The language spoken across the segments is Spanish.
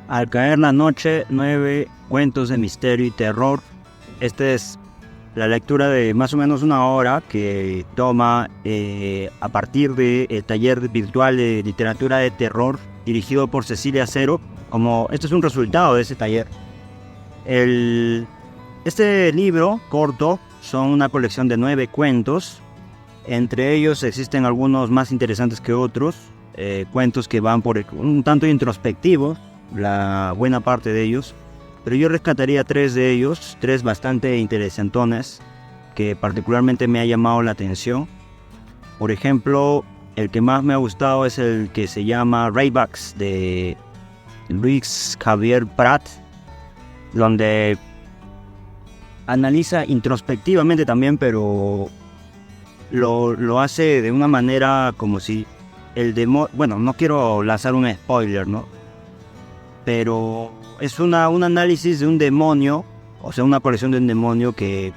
Al caer la noche, 9 cuentos de misterio y terror. Esta es la lectura de más o menos una hora que toma a partir del taller virtual de literatura de terror dirigido por Cecilia Cero. Como esto es un resultado de ese taller. Este libro corto son una colección de 9 cuentos. Entre ellos existen algunos más interesantes que otros. Cuentos que van por un tanto introspectivos, la buena parte de ellos. Pero yo rescataría 3 de ellos, 3 bastante interesantones, que particularmente me ha llamado la atención. Por ejemplo, el que más me ha gustado es el que se llama Raybacks, de Luis Javier Prat, donde analiza introspectivamente también, pero lo hace de una manera como si el demonio... Bueno, no quiero lanzar un spoiler, ¿no? Pero es un análisis de un demonio, o sea, una colección de un demonio que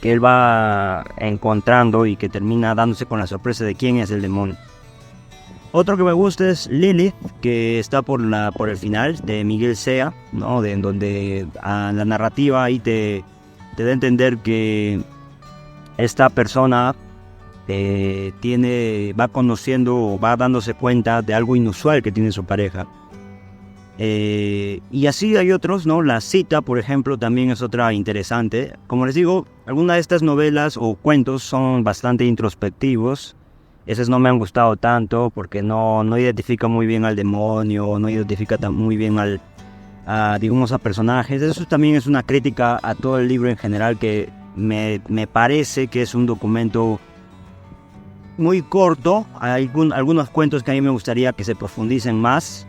él va encontrando y que termina dándose con la sorpresa de quién es el demonio. Otro que me gusta es Lilith, que está por el final, de Miguel Sea, ¿no? En donde la narrativa ahí te da a entender que esta persona va conociendo o va dándose cuenta de algo inusual que tiene su pareja. Y así hay otros, ¿no? La cita, por ejemplo, también es otra interesante. Como les digo, algunas de estas novelas o cuentos son bastante introspectivos. Esos no me han gustado tanto porque no identifican muy bien al demonio, no identifican muy bien digamos, a personajes. Eso también es una crítica a todo el libro en general, que me parece que es un documento muy corto. Hay algunos cuentos que a mí me gustaría que se profundicen más.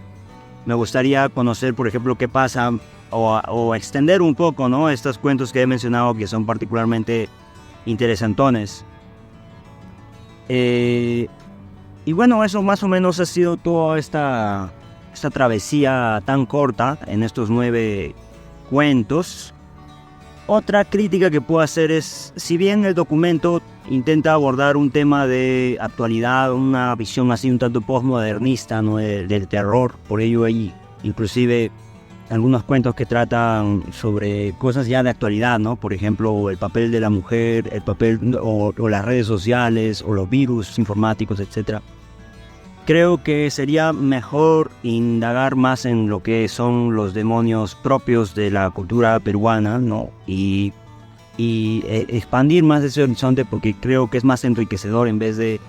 Me gustaría conocer, por ejemplo, qué pasa o extender un poco, ¿no? Estos cuentos que he mencionado que son particularmente interesantones. Y bueno, eso más o menos ha sido toda esta travesía tan corta en estos 9 cuentos. Otra crítica que puedo hacer es, si bien el documento intenta abordar un tema de actualidad, una visión así un tanto postmodernista, ¿no? del terror, por ello hay inclusive algunos cuentos que tratan sobre cosas ya de actualidad, ¿no? Por ejemplo, el papel de la mujer, el papel o las redes sociales o los virus informáticos, etc. Creo que sería mejor indagar más en lo que son los demonios propios de la cultura peruana, ¿no? Y expandir más ese horizonte, porque creo que es más enriquecedor en vez de,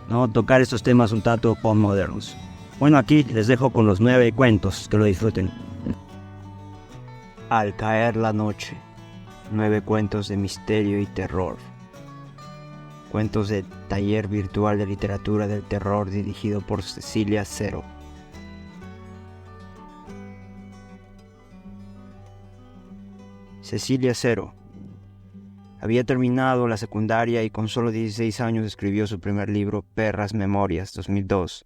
¿no?, tocar estos temas un tanto postmodernos. Bueno, aquí les dejo con los 9 cuentos, que lo disfruten. Al caer la noche, 9 cuentos de misterio y terror. Cuentos de taller virtual de literatura del terror dirigido por Cecilia Cero. Cecilia Cero. Había terminado la secundaria y con solo 16 años escribió su primer libro, Perras Memorias, 2002,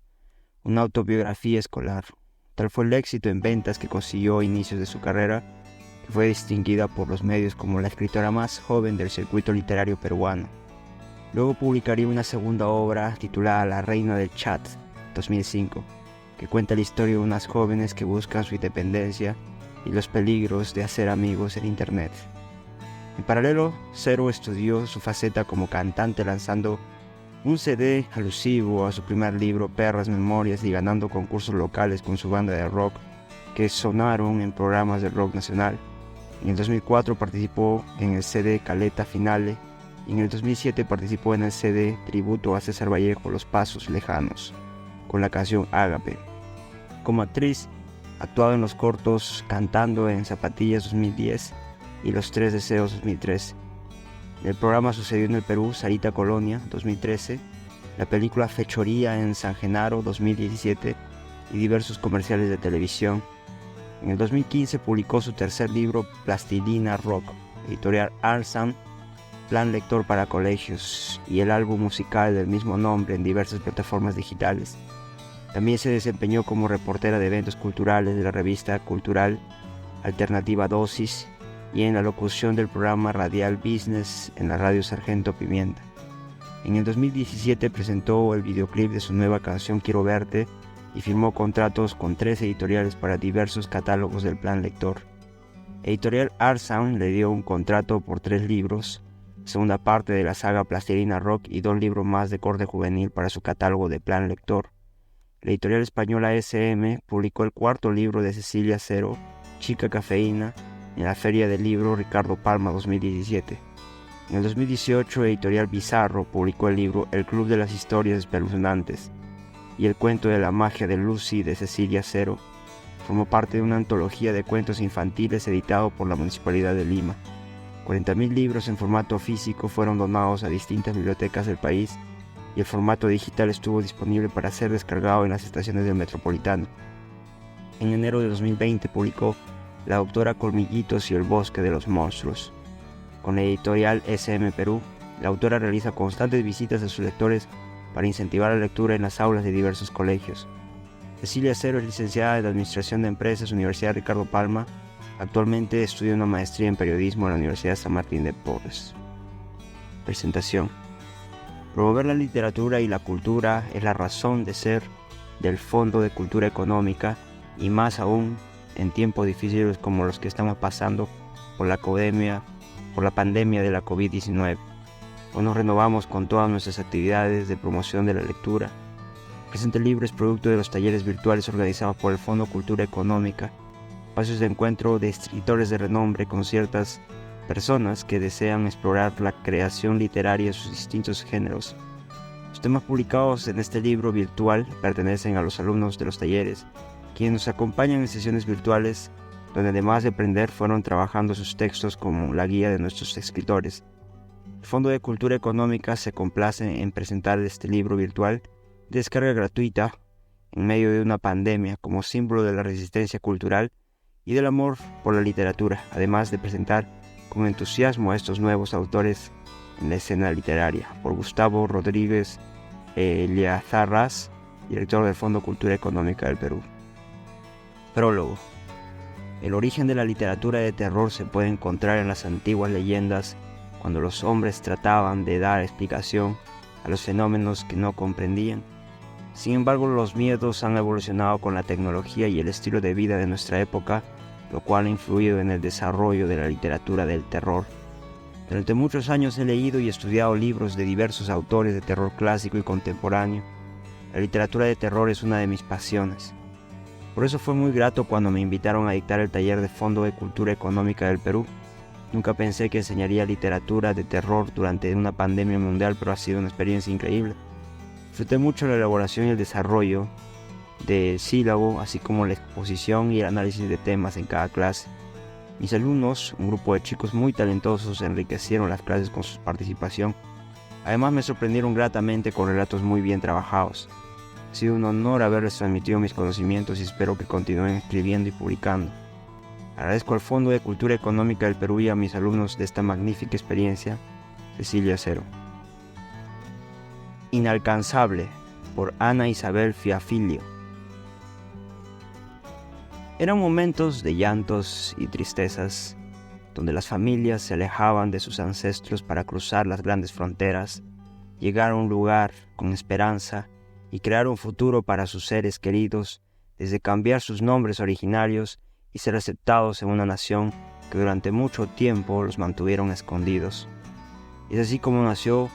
una autobiografía escolar. Tal fue el éxito en ventas que consiguió a inicios de su carrera, que fue distinguida por los medios como la escritora más joven del circuito literario peruano. Luego publicaría una segunda obra titulada La Reina del Chat, 2005, que cuenta la historia de unas jóvenes que buscan su independencia y los peligros de hacer amigos en Internet. En paralelo, Cero estudió su faceta como cantante, lanzando un CD alusivo a su primer libro, Perras Memorias, y ganando concursos locales con su banda de rock que sonaron en programas de rock nacional. En el 2004 participó en el CD Caleta Finale y en el 2007 participó en el CD tributo a César Vallejo, Los Pasos Lejanos, con la canción Ágape. Como actriz, ha actuado en los cortos Cantando en Zapatillas, 2010, y Los Tres Deseos, 2013. El programa sucedió en el Perú, Sarita Colonia, 2013, la película Fechoría en San Genaro, 2017, y diversos comerciales de televisión. En el 2015 publicó su tercer libro, Plastilina Rock, editorial Arsan, plan lector para colegios, y el álbum musical del mismo nombre en diversas plataformas digitales. También se desempeñó como reportera de eventos culturales de la revista cultural Alternativa Dosis y en la locución del programa radial Business en la radio Sargento Pimienta. En el 2017 presentó el videoclip de su nueva canción Quiero Verte y firmó contratos con 3 editoriales para diversos catálogos del Plan Lector. Editorial Artsound le dio un contrato por 3 libros, segunda parte de la saga Plastilina Rock y 2 libros más de corte juvenil para su catálogo de Plan Lector. La editorial española SM publicó el 4º libro de Cecilia Cero, Chica Cafeína, en la Feria del Libro Ricardo Palma 2017. En el 2018, Editorial Bizarro publicó el libro El Club de las Historias Espeluznantes y El Cuento de la Magia de Lucy de Cecilia Cero. Formó parte de una antología de cuentos infantiles editado por la Municipalidad de Lima. 40.000 libros en formato físico fueron donados a distintas bibliotecas del país y el formato digital estuvo disponible para ser descargado en las estaciones del Metropolitano. En enero de 2020 publicó La Doctora Colmillitos y el Bosque de los Monstruos. Con la editorial SM Perú, la autora realiza constantes visitas a sus lectores para incentivar la lectura en las aulas de diversos colegios. Cecilia Cero es licenciada en Administración de Empresas, Universidad Ricardo Palma. Actualmente estudia una maestría en periodismo en la Universidad San Martín de Porres. Presentación. Promover la literatura y la cultura es la razón de ser del Fondo de Cultura Económica, y más aún en tiempos difíciles como los que estamos pasando por la pandemia de la COVID-19. Hoy nos renovamos con todas nuestras actividades de promoción de la lectura. El presente libro es producto de los talleres virtuales organizados por el Fondo Cultura Económica, espacios de encuentro de escritores de renombre con ciertas personas que desean explorar la creación literaria en sus distintos géneros. Los temas publicados en este libro virtual pertenecen a los alumnos de los talleres, quienes nos acompañan en sesiones virtuales, donde además de aprender fueron trabajando sus textos como la guía de nuestros escritores. El Fondo de Cultura Económica se complace en presentar este libro virtual de descarga gratuita en medio de una pandemia como símbolo de la resistencia cultural y del amor por la literatura, además de presentar con entusiasmo a estos nuevos autores en la escena literaria. Por Gustavo Rodríguez Liazarraz, director del Fondo Cultura Económica del Perú. Prólogo. El origen de la literatura de terror se puede encontrar en las antiguas leyendas, cuando los hombres trataban de dar explicación a los fenómenos que no comprendían. Sin embargo, los miedos han evolucionado con la tecnología y el estilo de vida de nuestra época, lo cual ha influido en el desarrollo de la literatura del terror. Durante muchos años he leído y estudiado libros de diversos autores de terror clásico y contemporáneo. La literatura de terror es una de mis pasiones. Por eso fue muy grato cuando me invitaron a dictar el taller de Fondo de Cultura Económica del Perú. Nunca pensé que enseñaría literatura de terror durante una pandemia mundial, pero ha sido una experiencia increíble. Disfruté mucho la elaboración y el desarrollo del sílabo, así como la exposición y el análisis de temas en cada clase. Mis alumnos, un grupo de chicos muy talentosos, enriquecieron las clases con su participación. Además me sorprendieron gratamente con relatos muy bien trabajados. Ha sido un honor haberles transmitido mis conocimientos y espero que continúen escribiendo y publicando. Agradezco al Fondo de Cultura Económica del Perú y a mis alumnos de esta magnífica experiencia. Cecilia Cero. Inalcanzable, por Ana Isabel Fiafilio. Eran momentos de llantos y tristezas, donde las familias se alejaban de sus ancestros para cruzar las grandes fronteras, llegar a un lugar con esperanza y crear un futuro para sus seres queridos, desde cambiar sus nombres originarios y ser aceptados en una nación que durante mucho tiempo los mantuvieron escondidos. Es así como nació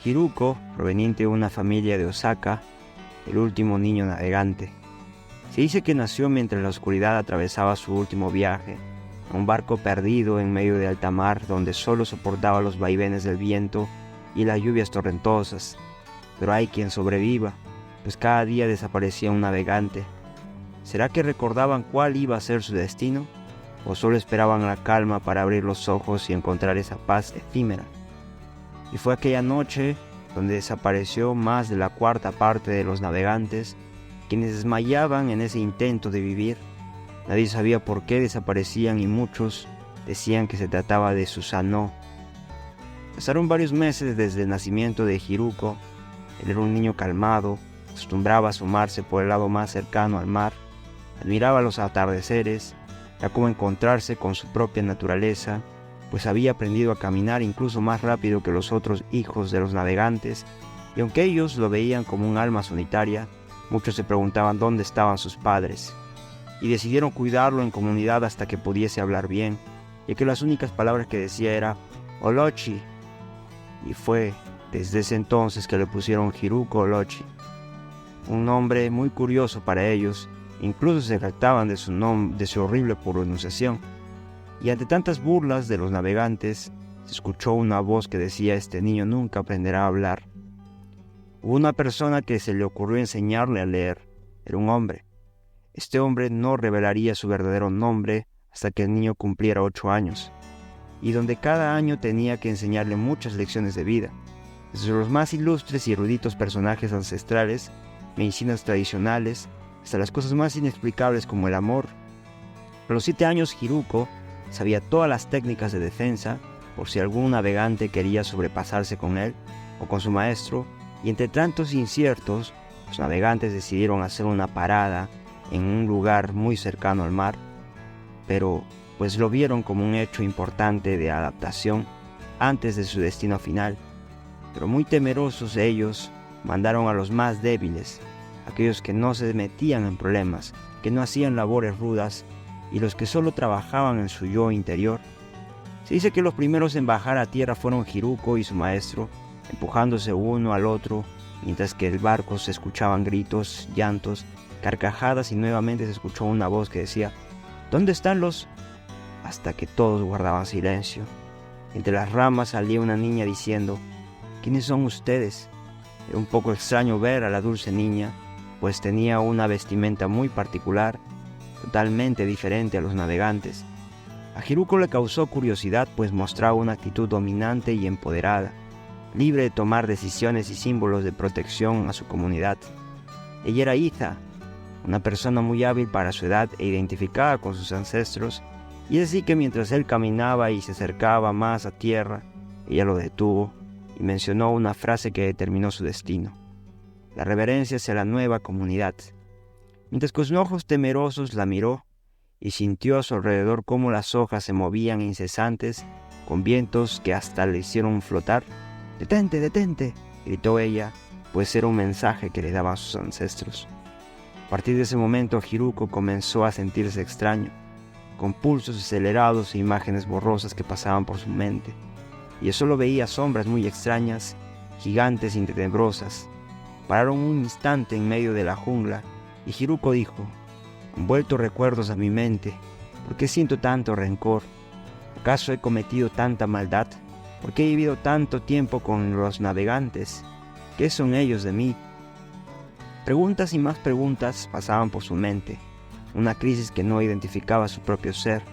Hiruko, proveniente de una familia de Osaka, el último niño navegante. Se dice que nació mientras la oscuridad atravesaba su último viaje, un barco perdido en medio de alta mar donde solo soportaba los vaivenes del viento y las lluvias torrentosas. Pero hay quien sobreviva, pues cada día desaparecía un navegante. ¿Será que recordaban cuál iba a ser su destino? ¿O solo esperaban la calma para abrir los ojos y encontrar esa paz efímera? Y fue aquella noche donde desapareció más de la cuarta parte de los navegantes, quienes desmayaban en ese intento de vivir. Nadie sabía por qué desaparecían y muchos decían que se trataba de Susanoo. Pasaron varios meses desde el nacimiento de Hiruko. Él era un niño calmado, acostumbraba a asomarse por el lado más cercano al mar, admiraba los atardeceres, era como encontrarse con su propia naturaleza, pues había aprendido a caminar incluso más rápido que los otros hijos de los navegantes, y aunque ellos lo veían como un alma solitaria, Muchos se preguntaban dónde estaban sus padres, y decidieron cuidarlo en comunidad hasta que pudiese hablar bien, ya que las únicas palabras que decía era Olochi, y fue desde ese entonces que le pusieron Hiruko Olochi, un nombre muy curioso para ellos. Incluso se jactaban de su horrible pronunciación. Y ante tantas burlas de los navegantes, se escuchó una voz que decía: este niño nunca aprenderá a hablar. Hubo una persona que se le ocurrió enseñarle a leer. Era un hombre. Este hombre no revelaría su verdadero nombre hasta que el niño cumpliera 8 años, y donde cada año tenía que enseñarle muchas lecciones de vida, desde los más ilustres y eruditos personajes ancestrales, medicinas tradicionales, hasta las cosas más inexplicables como el amor. A los 7 años, Hiruko sabía todas las técnicas de defensa por si algún navegante quería sobrepasarse con él o con su maestro, y entre tantos inciertos, los navegantes decidieron hacer una parada en un lugar muy cercano al mar, pero pues lo vieron como un hecho importante de adaptación antes de su destino final. Pero muy temerosos ellos, mandaron a los más débiles, aquellos que no se metían en problemas, que no hacían labores rudas y los que solo trabajaban en su yo interior. Se dice que los primeros en bajar a tierra fueron Hiruko y su maestro, empujándose uno al otro, mientras que el barco se escuchaban gritos, llantos, carcajadas y nuevamente se escuchó una voz que decía: ¿dónde están los...? Hasta que todos guardaban silencio. Entre las ramas salía una niña diciendo: ¿quiénes son ustedes? Era un poco extraño ver a la dulce niña, pues tenía una vestimenta muy particular, totalmente diferente a los navegantes. A Hiruko le causó curiosidad, pues mostraba una actitud dominante y empoderada, libre de tomar decisiones y símbolos de protección a su comunidad. Ella era Iza, una persona muy hábil para su edad e identificada con sus ancestros, y es así que mientras él caminaba y se acercaba más a tierra, ella lo detuvo y mencionó una frase que determinó su destino: la reverencia hacia la nueva comunidad. Mientras con sus ojos temerosos la miró y sintió a su alrededor cómo las hojas se movían incesantes con vientos que hasta le hicieron flotar. «¡Detente, detente!», gritó ella, pues era un mensaje que le daban sus ancestros. A partir de ese momento, Hiruko comenzó a sentirse extraño, con pulsos acelerados e imágenes borrosas que pasaban por su mente, y él solo veía sombras muy extrañas, gigantes y tenebrosas. Pararon un instante en medio de la jungla, y Hiruko dijo: «Han vuelto recuerdos a mi mente. ¿Por qué siento tanto rencor? ¿Acaso he cometido tanta maldad? ¿Por qué he vivido tanto tiempo con los navegantes? ¿Qué son ellos de mí?». Preguntas y más preguntas pasaban por su mente, una crisis que no identificaba su propio ser.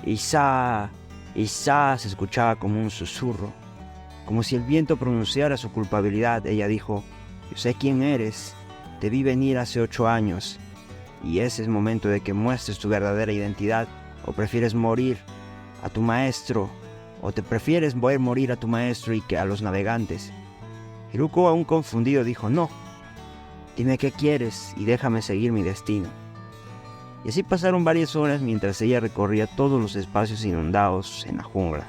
«Isa, Isa», se escuchaba como un susurro, como si el viento pronunciara su culpabilidad. Ella dijo: «Yo sé quién eres, te vi venir hace 8 años, y ese es el momento de que muestres tu verdadera identidad. ¿O prefieres morir a tu maestro? ¿O te prefieres ver morir a tu maestro y que a los navegantes?». Hiruko, aún confundido, dijo: «No, dime qué quieres y déjame seguir mi destino». Y así pasaron varias horas mientras ella recorría todos los espacios inundados en la jungla,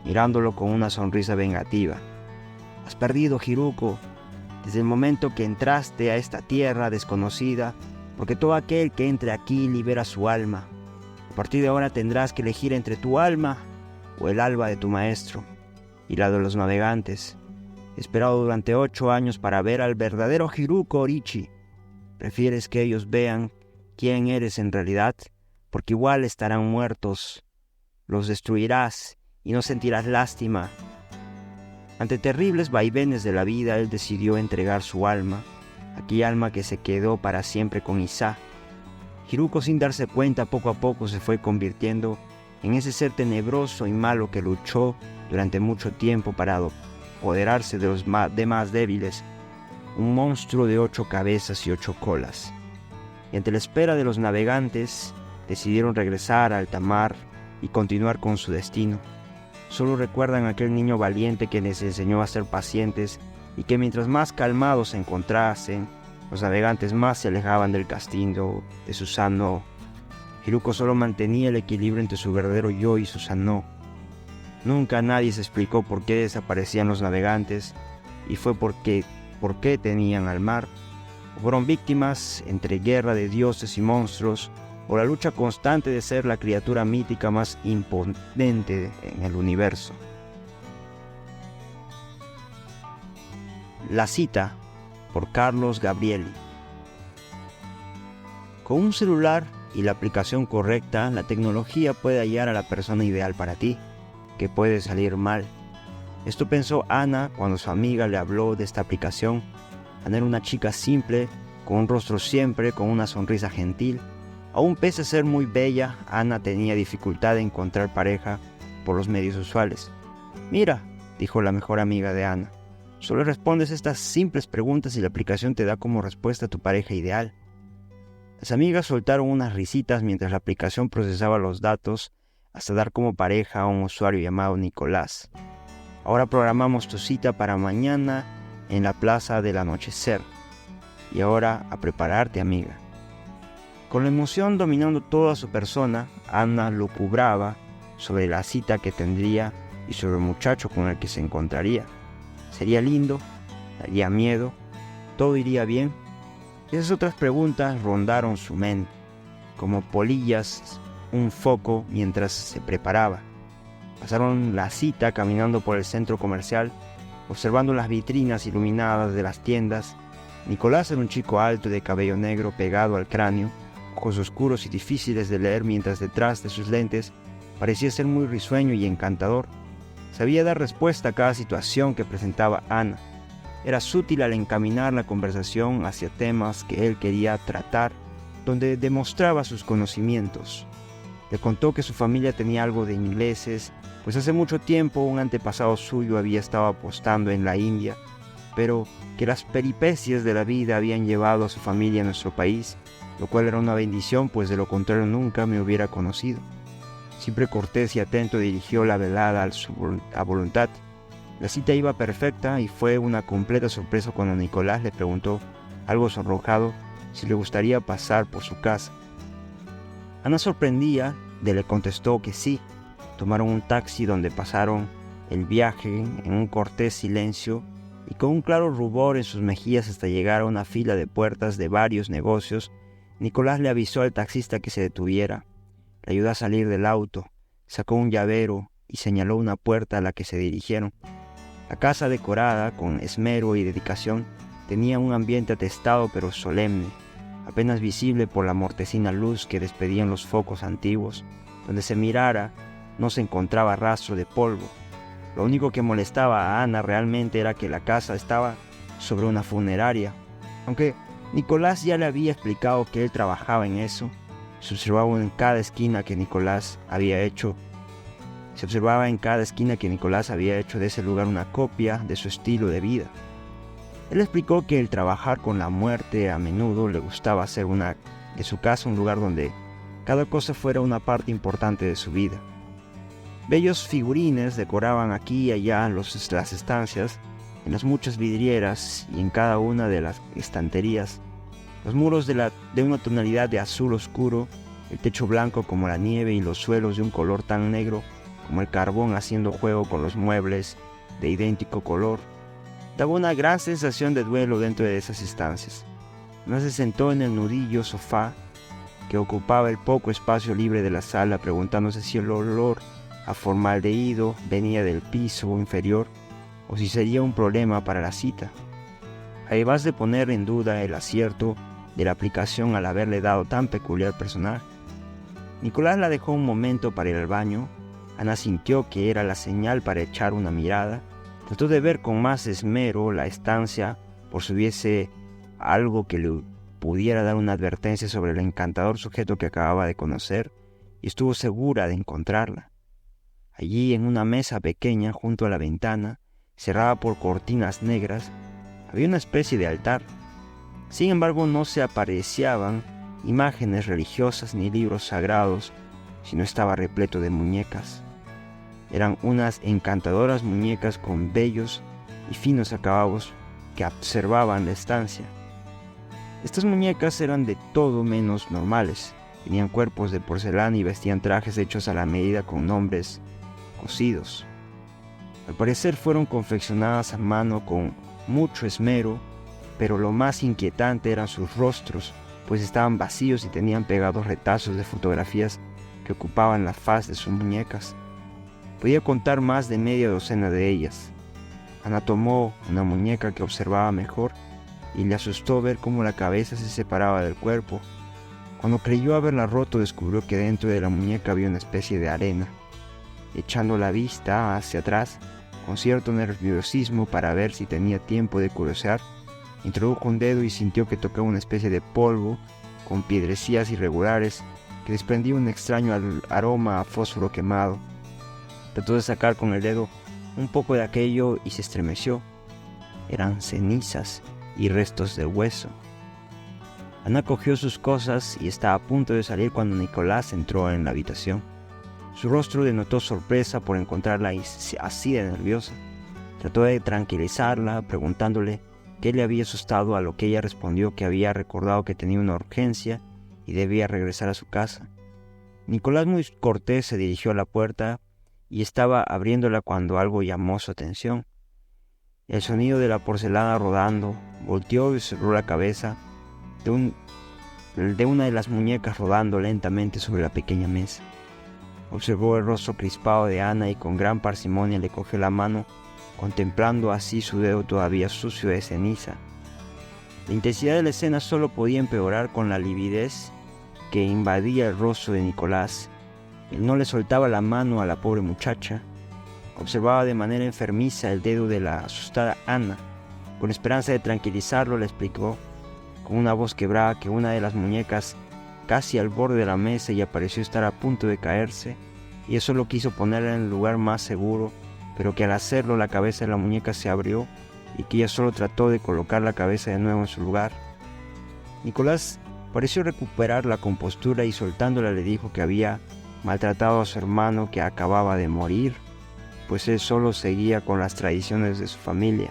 mirándolo con una sonrisa vengativa. «Has perdido, Hiruko, desde el momento que entraste a esta tierra desconocida, porque todo aquel que entre aquí libera su alma. A partir de ahora tendrás que elegir entre tu alma o el alma de tu maestro y la de los navegantes. He esperado durante 8 años para ver al verdadero Hiruko Orichi. ¿Prefieres que ellos vean quién eres en realidad? Porque igual estarán muertos. Los destruirás y no sentirás lástima». Ante terribles vaivenes de la vida, él decidió entregar su alma, aquella alma que se quedó para siempre con Isa. Hiruko, sin darse cuenta, poco a poco se fue convirtiendo en ese ser tenebroso y malo que luchó durante mucho tiempo para apoderarse de los demás débiles, un monstruo de 8 cabezas y 8 colas. Y ante la espera de los navegantes, decidieron regresar a alta mar y continuar con su destino. Solo recuerdan a aquel niño valiente que les enseñó a ser pacientes y que mientras más calmados se encontrasen, los navegantes más se alejaban del castillo de Susanoo. Hiruko solo mantenía el equilibrio entre su verdadero yo y Susanoo. Nunca nadie se explicó por qué desaparecían los navegantes, y fue por qué tenían al mar. Fueron víctimas entre guerra de dioses y monstruos o la lucha constante de ser la criatura mítica más imponente en el universo. La cita, por Carlos Gabrieli. Con un celular y la aplicación correcta, la tecnología puede hallar a la persona ideal para ti, que puede salir mal. Esto pensó Ana cuando su amiga le habló de esta aplicación. Ana era una chica simple, con un rostro siempre, con una sonrisa gentil. Aún pese a ser muy bella, Ana tenía dificultad de encontrar pareja por los medios usuales. Mira, dijo la mejor amiga de Ana, solo respondes estas simples preguntas y la aplicación te da como respuesta a tu pareja ideal. Las amigas soltaron unas risitas mientras la aplicación procesaba los datos hasta dar como pareja a un usuario llamado Nicolás. Ahora programamos tu cita para mañana en la plaza del anochecer. Y ahora a prepararte, amiga. Con la emoción dominando toda su persona, Ana lucubraba sobre la cita que tendría y sobre el muchacho con el que se encontraría. ¿Sería lindo? ¿Daría miedo? ¿Todo iría bien? Esas otras preguntas rondaron su mente, como polillas un foco mientras se preparaba. Pasaron la cita caminando por el centro comercial, observando las vitrinas iluminadas de las tiendas. Nicolás era un chico alto de cabello negro pegado al cráneo, ojos oscuros y difíciles de leer, mientras detrás de sus lentes parecía ser muy risueño y encantador. Sabía dar respuesta a cada situación que presentaba Ana. Era sutil al encaminar la conversación hacia temas que él quería tratar, donde demostraba sus conocimientos. Le contó que su familia tenía algo de ingleses, pues hace mucho tiempo un antepasado suyo había estado apostando en la India, pero que las peripecias de la vida habían llevado a su familia a nuestro país, lo cual era una bendición, pues de lo contrario nunca me hubiera conocido. Siempre cortés y atento dirigió la velada a voluntad. La cita iba perfecta y fue una completa sorpresa cuando Nicolás le preguntó, algo sonrojado, si le gustaría pasar por su casa. Ana, sorprendida, le contestó que sí. Tomaron un taxi donde pasaron el viaje en un cortés silencio y con un claro rubor en sus mejillas hasta llegar a una fila de puertas de varios negocios. Nicolás le avisó al taxista que se detuviera. Le ayudó a salir del auto, sacó un llavero y señaló una puerta a la que se dirigieron. La casa, decorada con esmero y dedicación, tenía un ambiente atestado pero solemne, apenas visible por la mortecina luz que despedían los focos antiguos. Donde se mirara, no se encontraba rastro de polvo. Lo único que molestaba a Ana realmente era que la casa estaba sobre una funeraria. Aunque Nicolás ya le había explicado que él trabajaba en eso, se observaba en cada esquina que Nicolás había hecho de ese lugar una copia de su estilo de vida. Él explicó que el trabajar con la muerte a menudo le gustaba hacer de su casa un lugar donde cada cosa fuera una parte importante de su vida. Bellos figurines decoraban aquí y allá las estancias, en las muchas vidrieras y en cada una de las estanterías. Los muros de una tonalidad de azul oscuro, el techo blanco como la nieve y los suelos de un color tan negro como el carbón haciendo juego con los muebles de idéntico color. Daba una gran sensación de duelo dentro de esas estancias. Ana se sentó en el nudillo sofá que ocupaba el poco espacio libre de la sala, preguntándose si el olor a formaldehído venía del piso inferior o si sería un problema para la cita. Además de poner en duda el acierto de la aplicación al haberle dado tan peculiar personaje. Nicolás la dejó un momento para ir al baño. Ana sintió que era la señal para echar una mirada. Trató de ver con más esmero la estancia por si hubiese algo que le pudiera dar una advertencia sobre el encantador sujeto que acababa de conocer, y estuvo segura de encontrarla. Allí, en una mesa pequeña junto a la ventana, cerrada por cortinas negras, había una especie de altar. Sin embargo, no se apreciaban imágenes religiosas ni libros sagrados, sino estaba repleto de muñecas. Eran unas encantadoras muñecas con bellos y finos acabados que observaban la estancia. Estas muñecas eran de todo menos normales. Tenían cuerpos de porcelana y vestían trajes hechos a la medida con nombres cosidos. Al parecer fueron confeccionadas a mano con mucho esmero pero lo más inquietante eran sus rostros, pues estaban vacíos y tenían pegados retazos de fotografías que ocupaban la faz de sus muñecas. Podía contar más de media docena de ellas. Ana tomó una muñeca que observaba mejor y le asustó ver cómo la cabeza se separaba del cuerpo. Cuando creyó haberla roto, descubrió que dentro de la muñeca había una especie de arena. Echando la vista hacia atrás, con cierto nerviosismo para ver si tenía tiempo de curiosear, introdujo un dedo y sintió que tocaba una especie de polvo con piedrecillas irregulares que desprendía un extraño aroma a fósforo quemado. Trató de sacar con el dedo un poco de aquello y se estremeció. Eran cenizas y restos de hueso. Ana cogió sus cosas y estaba a punto de salir cuando Nicolás entró en la habitación. Su rostro denotó sorpresa por encontrarla así de nerviosa. Trató de tranquilizarla, preguntándole qué le había asustado, a lo que ella respondió que había recordado que tenía una urgencia y debía regresar a su casa. Nicolás, muy cortés, se dirigió a la puerta y estaba abriéndola cuando algo llamó su atención. El sonido de la porcelana rodando. Volteó y cerró la cabeza de una de las muñecas rodando lentamente sobre la pequeña mesa. Observó el rostro crispado de Ana y con gran parsimonia le cogió la mano, contemplando así su dedo todavía sucio de ceniza. La intensidad de la escena solo podía empeorar con la lividez que invadía el rostro de Nicolás. Él no le soltaba la mano a la pobre muchacha. Observaba de manera enfermiza el dedo de la asustada Ana. Con esperanza de tranquilizarlo, le explicó con una voz quebrada que una de las muñecas casi al borde de la mesa y pareció estar a punto de caerse, y eso lo quiso ponerla en el lugar más seguro, pero que al hacerlo la cabeza de la muñeca se abrió y que ella solo trató de colocar la cabeza de nuevo en su lugar. Nicolás pareció recuperar la compostura y soltándola le dijo que había maltratado a su hermano, que acababa de morir, pues él solo seguía con las tradiciones de su familia.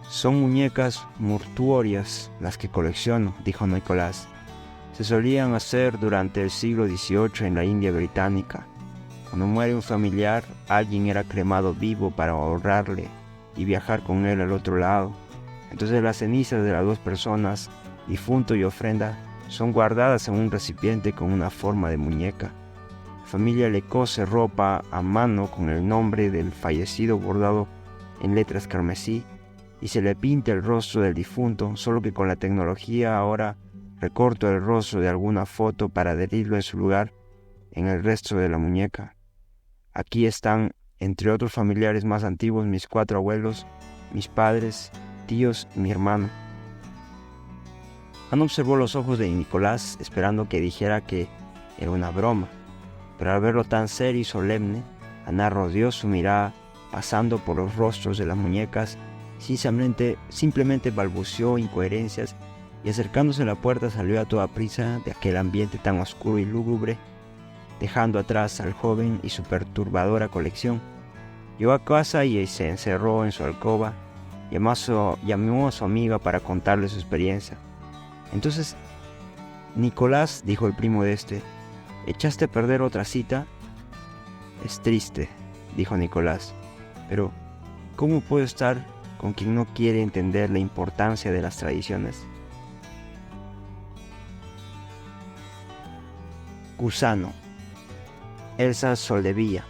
Son muñecas mortuorias las que colecciono, dijo Nicolás. Se solían hacer durante el siglo XVIII en la India británica. Cuando muere un familiar, alguien era cremado vivo para honrarle y viajar con él al otro lado. Entonces las cenizas de las dos personas, difunto y ofrenda, son guardadas en un recipiente con una forma de muñeca. La familia le cose ropa a mano con el nombre del fallecido bordado en letras carmesí y se le pinta el rostro del difunto, solo que con la tecnología ahora recorto el rostro de alguna foto para adherirlo en su lugar en el resto de la muñeca. Aquí están, entre otros familiares más antiguos, mis 4 abuelos, mis padres, tíos y mi hermano. Ana observó los ojos de Nicolás esperando que dijera que era una broma, pero al verlo tan serio y solemne, Ana rodeó su mirada pasando por los rostros de las muñecas. Simplemente balbuceó incoherencias y acercándose a la puerta salió a toda prisa de aquel ambiente tan oscuro y lúgubre, dejando atrás al joven y su perturbadora colección. Llegó a casa y se encerró en su alcoba. Llamó a su amiga para contarle su experiencia. Entonces, Nicolás, dijo el primo de este, ¿echaste a perder otra cita? Es triste, dijo Nicolás, pero ¿cómo puedo estar con quien no quiere entender la importancia de las tradiciones? Gusano. Elsa Soldevilla.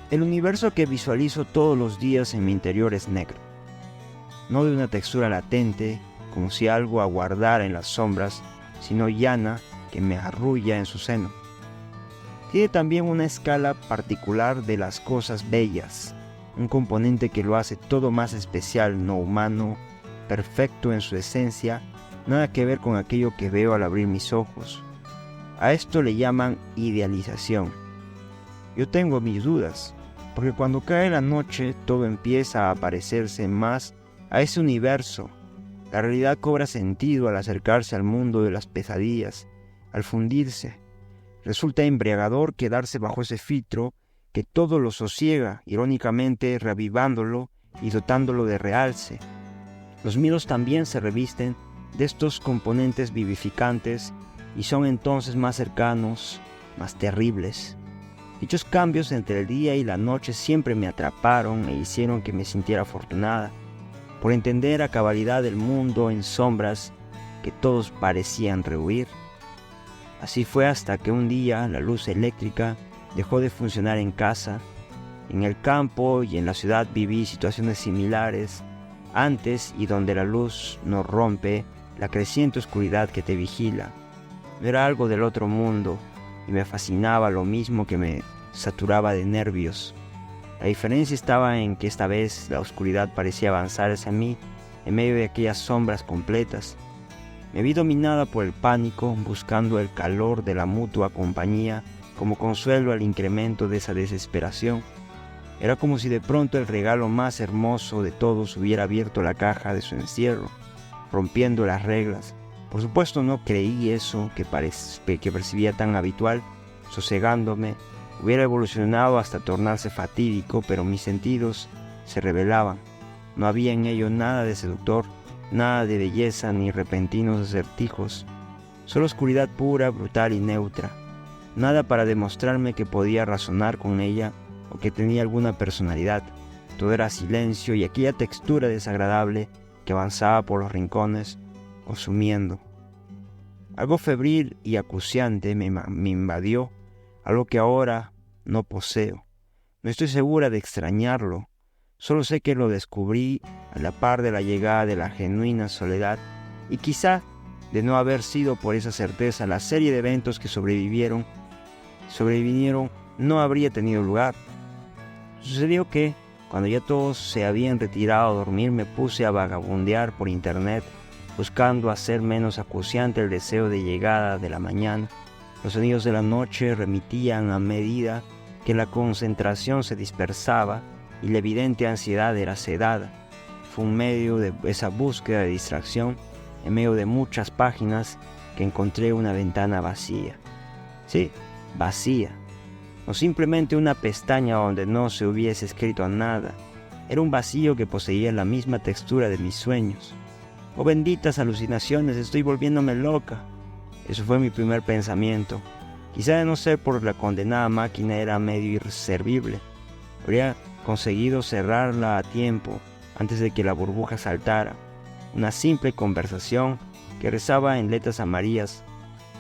El universo que visualizo todos los días en mi interior es negro, no de una textura latente, como si algo aguardara en las sombras, sino llana que me arrulla en su seno. Tiene también una escala particular de las cosas bellas, un componente que lo hace todo más especial, no humano, perfecto en su esencia, nada que ver con aquello que veo al abrir mis ojos. A esto le llaman idealización. Yo tengo mis dudas, porque cuando cae la noche todo empieza a parecerse más a ese universo. La realidad cobra sentido al acercarse al mundo de las pesadillas, al fundirse. Resulta embriagador quedarse bajo ese filtro que todo lo sosiega, irónicamente reavivándolo y dotándolo de realce. Los miedos también se revisten de estos componentes vivificantes y son entonces más cercanos, más terribles. Dichos cambios entre el día y la noche siempre me atraparon e hicieron que me sintiera afortunada por entender a cabalidad el mundo en sombras que todos parecían rehuir. Así fue hasta que un día la luz eléctrica dejó de funcionar en casa. En el campo y en la ciudad viví situaciones similares antes, y donde la luz no rompe la creciente oscuridad que te vigila. No era algo del otro mundo y me fascinaba lo mismo que me saturaba de nervios. La diferencia estaba en que esta vez la oscuridad parecía avanzar hacia mí en medio de aquellas sombras completas. Me vi dominada por el pánico, buscando el calor de la mutua compañía como consuelo al incremento de esa desesperación. Era como si de pronto el regalo más hermoso de todos hubiera abierto la caja de su encierro, rompiendo las reglas. Por supuesto no creí eso que percibía tan habitual, sosegándome. Hubiera evolucionado hasta tornarse fatídico, pero mis sentidos se rebelaban. No había en ello nada de seductor, nada de belleza ni repentinos acertijos, solo oscuridad pura, brutal y neutra. Nada para demostrarme que podía razonar con ella o que tenía alguna personalidad. Todo era silencio y aquella textura desagradable que avanzaba por los rincones, consumiendo. Algo febril y acuciante me invadió, algo que ahora no poseo. No estoy segura de extrañarlo, solo sé que lo descubrí a la par de la llegada de la genuina soledad, y quizá, de no haber sido por esa certeza, la serie de eventos que sobrevinieron, no habría tenido lugar. Sucedió que, cuando ya todos se habían retirado a dormir, me puse a vagabundear por internet, buscando hacer menos acuciante el deseo de llegada de la mañana. Los sonidos de la noche remitían a medida que la concentración se dispersaba y la evidente ansiedad era sedada. Fue en medio de esa búsqueda de distracción, en medio de muchas páginas, que encontré una ventana vacía. Sí, vacía. No simplemente una pestaña donde no se hubiese escrito nada. Era un vacío que poseía la misma textura de mis sueños. Oh benditas alucinaciones, estoy volviéndome loca. Eso fue mi primer pensamiento. Quizá de no ser por la condenada máquina era medio inservible. Habría conseguido cerrarla a tiempo antes de que la burbuja saltara. Una simple conversación que rezaba en letras amarillas.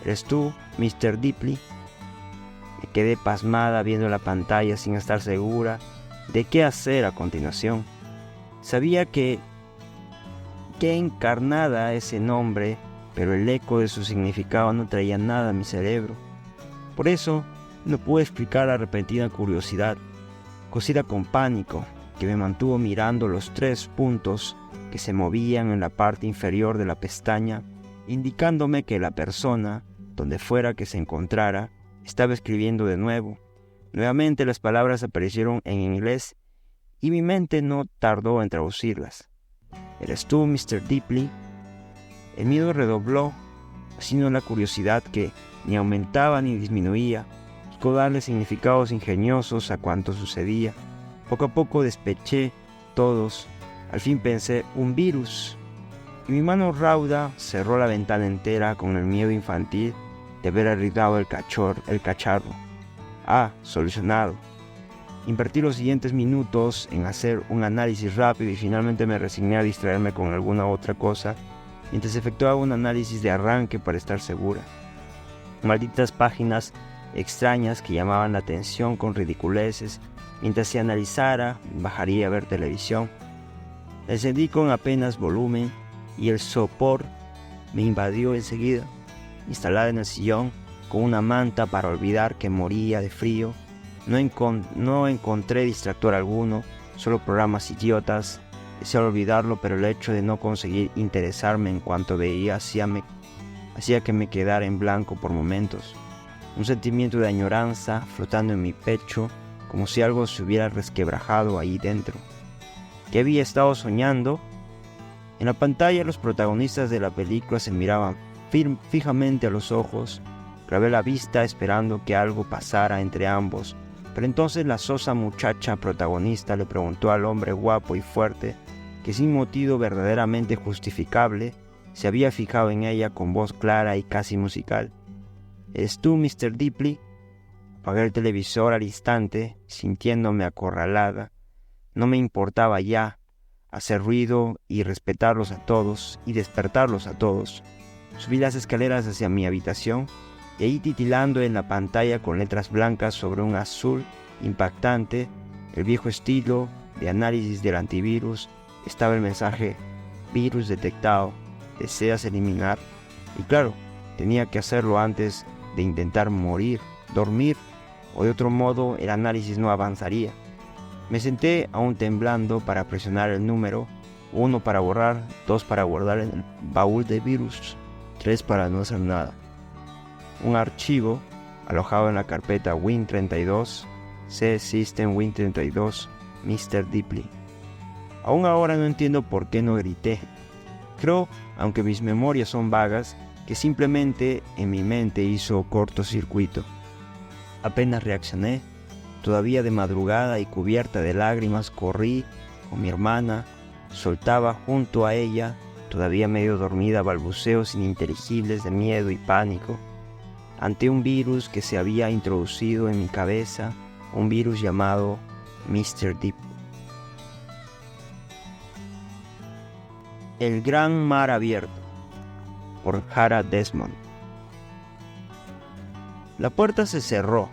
¿Eres tú, Mr. Deeply? Me quedé pasmada viendo la pantalla sin estar segura de qué hacer a continuación. Sabía que encarnada ese nombre, pero el eco de su significado no traía nada a mi cerebro. Por eso no pude explicar la repentina curiosidad, cosida con pánico, que me mantuvo mirando los 3 puntos que se movían en la parte inferior de la pestaña, indicándome que la persona, donde fuera que se encontrara, estaba escribiendo de nuevo. Nuevamente las palabras aparecieron en inglés y mi mente no tardó en traducirlas. ¿Eres tú, Mr. Deeply? El miedo redobló, sino la curiosidad que ni aumentaba ni disminuía. Buscó darle significados ingeniosos a cuanto sucedía. Poco a poco despeché todos. Al fin pensé, un virus. Y mi mano rauda cerró la ventana entera con el miedo infantil de haber arruinado el cacharro. Solucionado. Invertí los siguientes minutos en hacer un análisis rápido y finalmente me resigné a distraerme con alguna otra cosa mientras efectuaba un análisis de arranque para estar segura. Malditas páginas extrañas que llamaban la atención con ridiculeces. Mientras se analizara, bajaría a ver televisión. La encendí con apenas volumen y el sopor me invadió enseguida. Instalada en el sillón, con una manta para olvidar que moría de frío, no encontré distractor alguno, solo programas idiotas. Deseaba olvidarlo, pero el hecho de no conseguir interesarme en cuanto veía hacía que me quedara en blanco por momentos. Un sentimiento de añoranza flotando en mi pecho, como si algo se hubiera resquebrajado ahí dentro. ¿Qué había estado soñando? En la pantalla los protagonistas de la película se miraban fijamente a los ojos. Clavé la vista esperando que algo pasara entre ambos, pero entonces la sosa muchacha protagonista le preguntó al hombre guapo y fuerte, que sin motivo verdaderamente justificable, se había fijado en ella con voz clara y casi musical. ¿Eres tú, Mr. Deeply? Apagué el televisor al instante, sintiéndome acorralada. No me importaba ya hacer ruido y respetarlos a todos y despertarlos a todos. Subí las escaleras hacia mi habitación y ahí, titilando en la pantalla con letras blancas sobre un azul impactante, el viejo estilo de análisis del antivirus, estaba el mensaje: virus detectado, ¿deseas eliminar? Y claro, tenía que hacerlo antes de intentar morir, dormir, o de otro modo el análisis no avanzaría. Me senté aún temblando para presionar el número: 1 para borrar, 2 para guardar en el baúl de virus, 3 para no hacer nada. Un archivo alojado en la carpeta Win32, C System Win32, Mr. Deeply. Aún ahora no entiendo por qué no grité. Creo, aunque mis memorias son vagas, que simplemente en mi mente hizo cortocircuito. Apenas reaccioné, todavía de madrugada y cubierta de lágrimas, corrí con mi hermana, soltaba junto a ella, todavía medio dormida, balbuceos ininteligibles de miedo y pánico, ante un virus que se había introducido en mi cabeza, un virus llamado Mr. Deep. El gran mar abierto, por Hara Desmond. La puerta se cerró.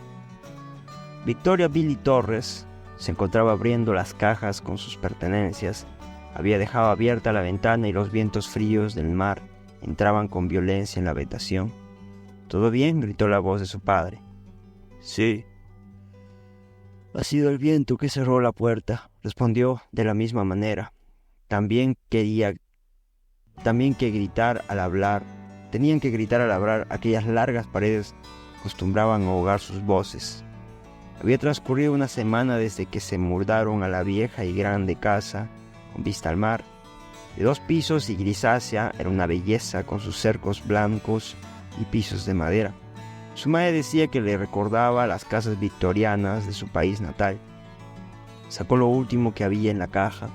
Victoria Billy Torres se encontraba abriendo las cajas con sus pertenencias. Había dejado abierta la ventana y los vientos fríos del mar entraban con violencia en la habitación. ¿Todo bien?, gritó la voz de su padre. Sí. Ha sido el viento que cerró la puerta, respondió de la misma manera. Tenían que gritar al hablar, aquellas largas paredes acostumbraban a ahogar sus voces. Había transcurrido una semana desde que se mudaron a la vieja y grande casa con vista al mar. De 2 pisos y grisácea, era una belleza con sus cercos blancos y pisos de madera. Su madre decía que le recordaba las casas victorianas de su país natal. Sacó lo último que había en la caja,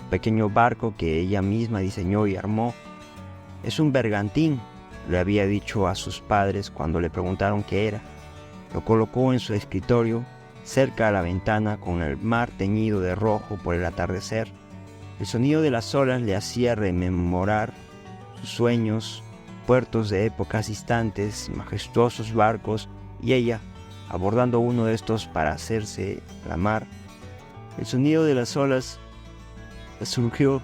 un pequeño barco que ella misma diseñó y armó. Es un bergantín, le había dicho a sus padres cuando le preguntaron qué era. Lo colocó en su escritorio, cerca a la ventana, con el mar teñido de rojo por el atardecer. El sonido de las olas le hacía rememorar sus sueños, puertos de épocas distantes, majestuosos barcos, y ella, abordando uno de estos para hacerse a la mar. El sonido de las olas le surgió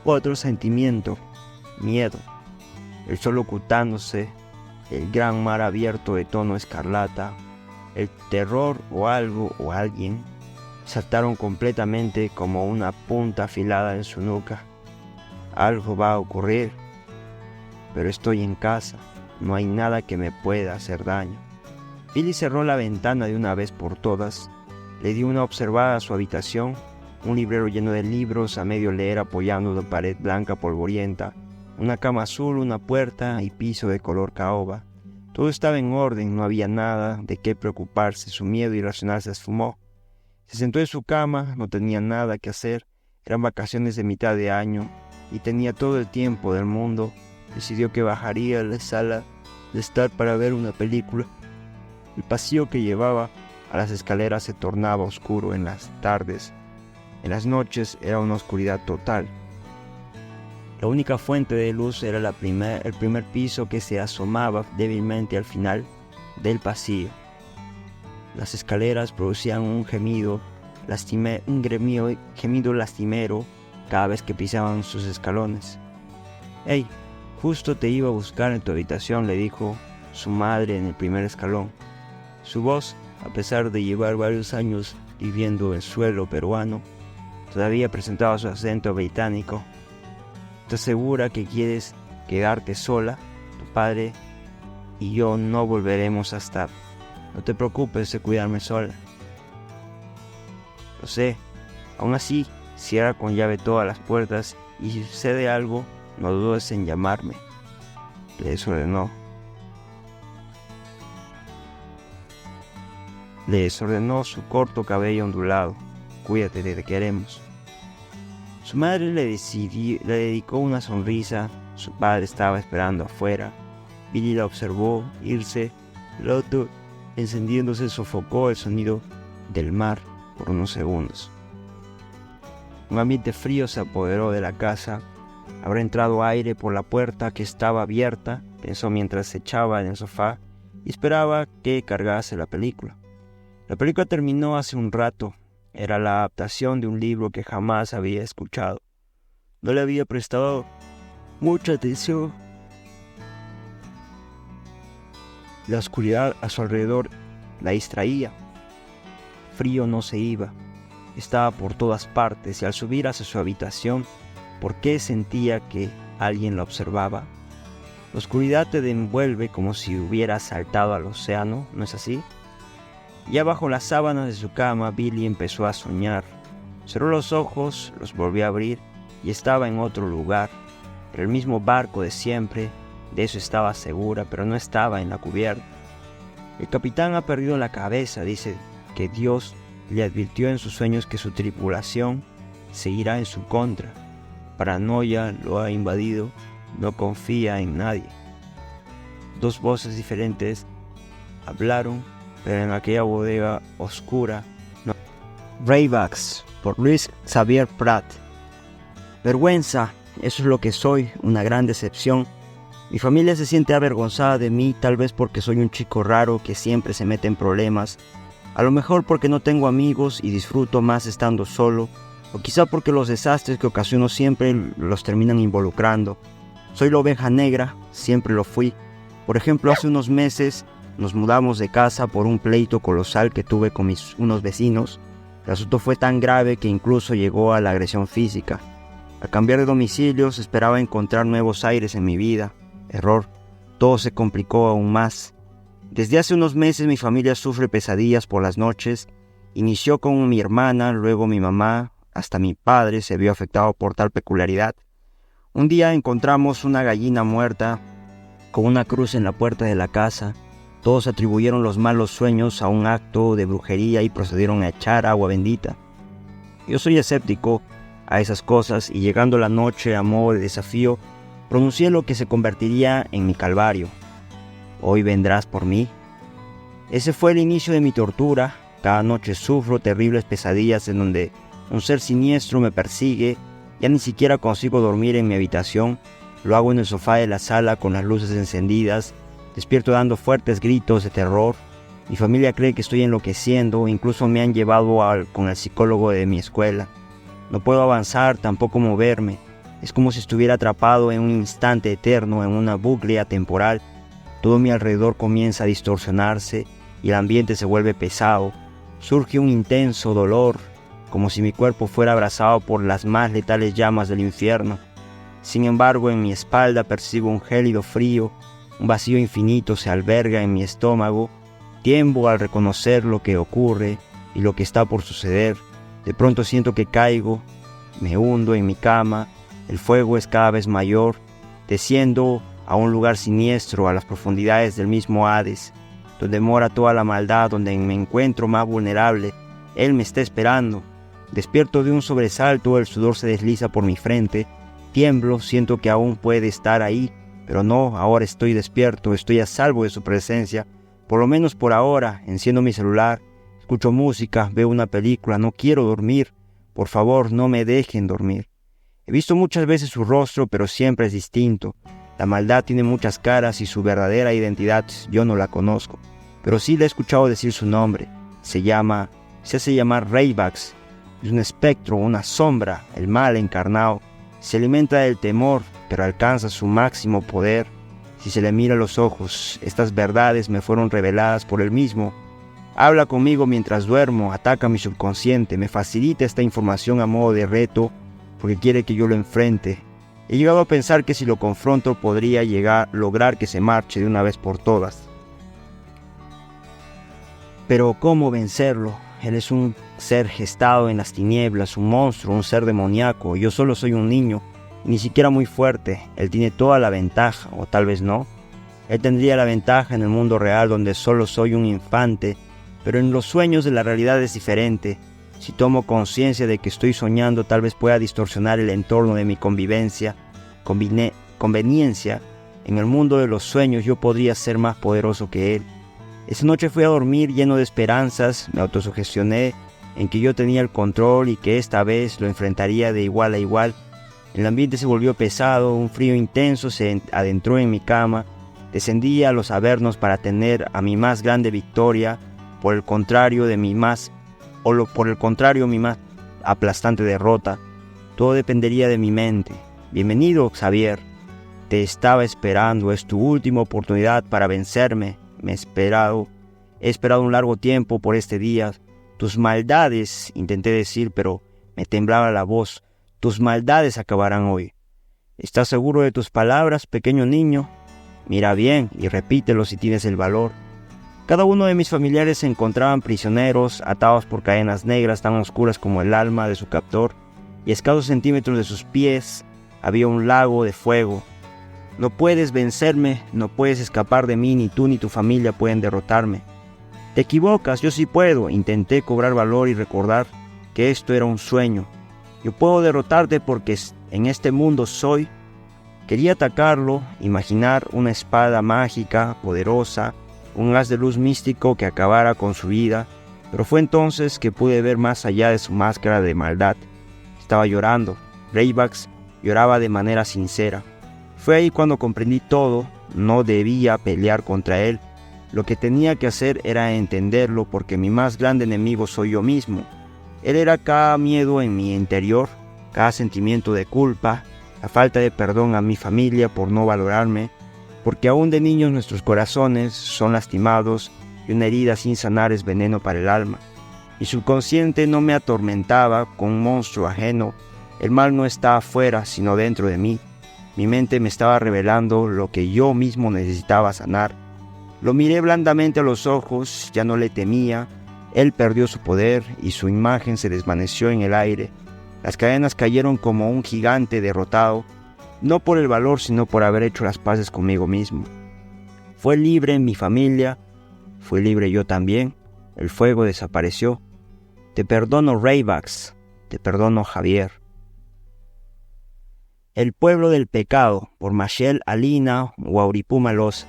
otro sentimiento: miedo. El sol ocultándose, el gran mar abierto de tono escarlata, el terror o algo o alguien saltaron completamente como una punta afilada en su nuca. Algo va a ocurrir, pero estoy en casa, no hay nada que me pueda hacer daño. Billy cerró la ventana de una vez por todas, le dio una observada a su habitación, un librero lleno de libros a medio leer apoyando una pared blanca polvorienta, una cama azul, una puerta y piso de color caoba. Todo estaba en orden, no había nada de qué preocuparse, su miedo irracional se esfumó. Se sentó en su cama, no tenía nada que hacer, eran vacaciones de mitad de año y tenía todo el tiempo del mundo. Decidió que bajaría a la sala de estar para ver una película. El pasillo que llevaba a las escaleras se tornaba oscuro en las tardes. En las noches era una oscuridad total. La única fuente de luz era el primer piso que se asomaba débilmente al final del pasillo. Las escaleras producían un gemido lastimero cada vez que pisaban sus escalones. «Hey, justo te iba a buscar en tu habitación», le dijo su madre en el primer escalón. Su voz, a pesar de llevar varios años viviendo en suelo peruano, todavía presentaba su acento británico. «¿Estás segura que quieres quedarte sola? Tu padre y yo no volveremos a estar. No te preocupes de cuidarme sola». «Lo sé. Aún así, cierra con llave todas las puertas y si sucede algo, no dudes en llamarme», le desordenó. Le desordenó su corto cabello ondulado. «Cuídate, te queremos». Su madre le dedicó una sonrisa. Su padre estaba esperando afuera. Billy la observó irse. El auto, encendiéndose, sofocó el sonido del mar por unos segundos. Un ambiente frío se apoderó de la casa. Habrá entrado aire por la puerta que estaba abierta, pensó mientras se echaba en el sofá y esperaba que cargase la película. La película terminó hace un rato. Era la adaptación de un libro que jamás había escuchado. No le había prestado mucha atención. La oscuridad a su alrededor la distraía. Frío no se iba. Estaba por todas partes y al subir hacia su habitación, ¿por qué sentía que alguien la observaba? La oscuridad te envuelve como si hubieras saltado al océano, ¿no es así? Ya bajo las sábanas de su cama, Billy empezó a soñar. Cerró los ojos, los volvió a abrir y estaba en otro lugar. Era el mismo barco de siempre, de eso estaba segura, pero no estaba en la cubierta. El capitán ha perdido la cabeza, dice que Dios le advirtió en sus sueños que su tripulación se irá en su contra. Paranoia lo ha invadido, no confía en nadie. Dos voces diferentes hablaron, pero en aquella bodega oscura no. Raybacks, por Luis Xavier Prat. Vergüenza, eso es lo que soy, una gran decepción. Mi familia se siente avergonzada de mí, tal vez porque soy un chico raro que siempre se mete en problemas. A lo mejor porque no tengo amigos y disfruto más estando solo, o quizá porque los desastres que ocasiono siempre los terminan involucrando. Soy la oveja negra, siempre lo fui. Por ejemplo, hace unos meses nos mudamos de casa por un pleito colosal que tuve con unos vecinos. El asunto fue tan grave que incluso llegó a la agresión física. Al cambiar de domicilios esperaba encontrar nuevos aires en mi vida. Error, todo se complicó aún más. Desde hace unos meses mi familia sufre pesadillas por las noches. Inició con mi hermana, luego mi mamá, hasta mi padre se vio afectado por tal peculiaridad. Un día encontramos una gallina muerta con una cruz en la puerta de la casa. Todos atribuyeron los malos sueños a un acto de brujería y procedieron a echar agua bendita. Yo soy escéptico a esas cosas y llegando la noche a modo de desafío, pronuncié lo que se convertiría en mi calvario. Hoy vendrás por mí. Ese fue el inicio de mi tortura. Cada noche sufro terribles pesadillas en donde un ser siniestro me persigue. Ya ni siquiera consigo dormir en mi habitación. Lo hago en el sofá de la sala con las luces encendidas. Despierto dando fuertes gritos de terror. Mi familia cree que estoy enloqueciendo. Incluso me han llevado con el psicólogo de mi escuela. No puedo avanzar, tampoco moverme. Es como si estuviera atrapado en un instante eterno, en una bucle atemporal. Todo mi alrededor comienza a distorsionarse y el ambiente se vuelve pesado. Surge un intenso dolor, como si mi cuerpo fuera abrazado por las más letales llamas del infierno. Sin embargo, en mi espalda percibo un gélido frío, un vacío infinito se alberga en mi estómago. Tiemblo al reconocer lo que ocurre y lo que está por suceder. De pronto siento que caigo, me hundo en mi cama, el fuego es cada vez mayor, desciendo a un lugar siniestro, a las profundidades del mismo Hades, donde mora toda la maldad, donde me encuentro más vulnerable. Él me está esperando. Despierto de un sobresalto, el sudor se desliza por mi frente, tiemblo, siento que aún puede estar ahí, pero no, ahora estoy despierto, estoy a salvo de su presencia, por lo menos por ahora. Enciendo mi celular, escucho música, veo una película, no quiero dormir, por favor no me dejen dormir. He visto muchas veces su rostro, pero siempre es distinto. La maldad tiene muchas caras y su verdadera identidad yo no la conozco, pero sí le he escuchado decir su nombre. Se hace llamar Raybacks. Es un espectro, una sombra, el mal encarnado. Se alimenta del temor, pero alcanza su máximo poder si se le mira a los ojos. Estas verdades me fueron reveladas por él mismo. Habla conmigo mientras duermo, ataca mi subconsciente, me facilita esta información a modo de reto porque quiere que yo lo enfrente. He llegado a pensar que si lo confronto podría lograr que se marche de una vez por todas. Pero ¿cómo vencerlo? Él es un ser gestado en las tinieblas, un monstruo, un ser demoníaco. Yo solo soy un niño, ni siquiera muy fuerte. Él tiene toda la ventaja, o tal vez no. Él tendría la ventaja en el mundo real donde solo soy un infante, pero en los sueños de la realidad es diferente. Si tomo conciencia de que estoy soñando, tal vez pueda distorsionar el entorno de mi conveniencia. En el mundo de los sueños yo podría ser más poderoso que él. Esa noche fui a dormir lleno de esperanzas, me autosugestioné en que yo tenía el control y que esta vez lo enfrentaría de igual a igual. El ambiente se volvió pesado, un frío intenso se adentró en mi cama. Descendí a los avernos para tener a mi más grande victoria, por el contrario mi más aplastante derrota. Todo dependería de mi mente. Bienvenido, Xavier. Te estaba esperando, es tu última oportunidad para vencerme. He esperado un largo tiempo por este día. Tus maldades, intenté decir, pero me temblaba la voz. Tus maldades acabarán hoy. ¿Estás seguro de tus palabras, pequeño niño? Mira bien y repítelo si tienes el valor. Cada uno de mis familiares se encontraban prisioneros, atados por cadenas negras tan oscuras como el alma de su captor, y a escasos centímetros de sus pies había un lago de fuego. No puedes vencerme, no puedes escapar de mí, ni tú ni tu familia pueden derrotarme. Te equivocas, yo sí puedo. Intenté cobrar valor y recordar que esto era un sueño. Yo puedo derrotarte porque en este mundo soy. Quería atacarlo, imaginar una espada mágica, poderosa, un haz de luz místico que acabara con su vida, pero fue entonces que pude ver más allá de su máscara de maldad. Estaba llorando. Raybax lloraba de manera sincera. Fue ahí cuando comprendí todo. No debía pelear contra él. Lo que tenía que hacer era entenderlo, porque mi más grande enemigo soy yo mismo. Él era cada miedo en mi interior, cada sentimiento de culpa, la falta de perdón a mi familia por no valorarme, porque aún de niños nuestros corazones son lastimados y una herida sin sanar es veneno para el alma. Mi subconsciente no me atormentaba con un monstruo ajeno. El mal no está afuera, sino dentro de mí. Mi mente me estaba revelando lo que yo mismo necesitaba sanar. Lo miré blandamente a los ojos, ya no le temía. Él perdió su poder y su imagen se desvaneció en el aire. Las cadenas cayeron como un gigante derrotado, no por el valor, sino por haber hecho las paces conmigo mismo. Fue libre mi familia, fui libre yo también. El fuego desapareció. Te perdono, Raybax. Te perdono, Javier. El pueblo del pecado, por Machel Alina Huauripuma Loza.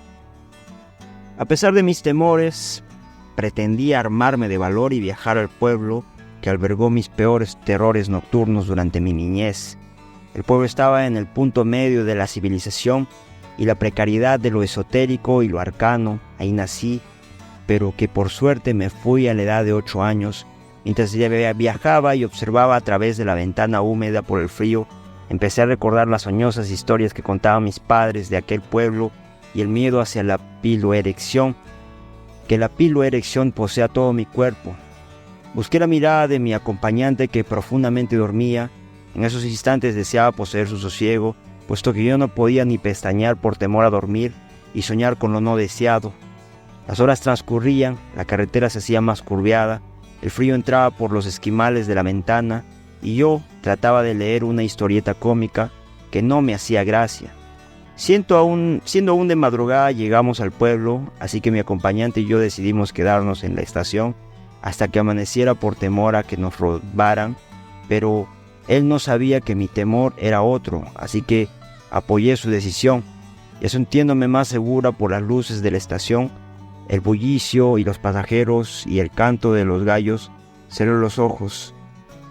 A pesar de mis temores, pretendí armarme de valor y viajar al pueblo que albergó mis peores terrores nocturnos durante mi niñez. El pueblo estaba en el punto medio de la civilización y la precariedad de lo esotérico y lo arcano. Ahí nací, pero que por suerte me fui a la edad de 8 años. Mientras viajaba y observaba a través de la ventana húmeda por el frío, empecé a recordar las soñosas historias que contaban mis padres de aquel pueblo y el miedo hacia la piloerección, que la piloerección posea todo mi cuerpo. Busqué la mirada de mi acompañante que profundamente dormía. En esos instantes deseaba poseer su sosiego, puesto que yo no podía ni pestañear por temor a dormir y soñar con lo no deseado. Las horas transcurrían, la carretera se hacía más curveada, el frío entraba por los esquimales de la ventana y yo trataba de leer una historieta cómica que no me hacía gracia. Siendo aún de madrugada llegamos al pueblo, así que mi acompañante y yo decidimos quedarnos en la estación hasta que amaneciera por temor a que nos robaran, pero él no sabía que mi temor era otro, así que apoyé su decisión, y sintiéndome más segura por las luces de la estación, el bullicio y los pasajeros y el canto de los gallos, cerré los ojos.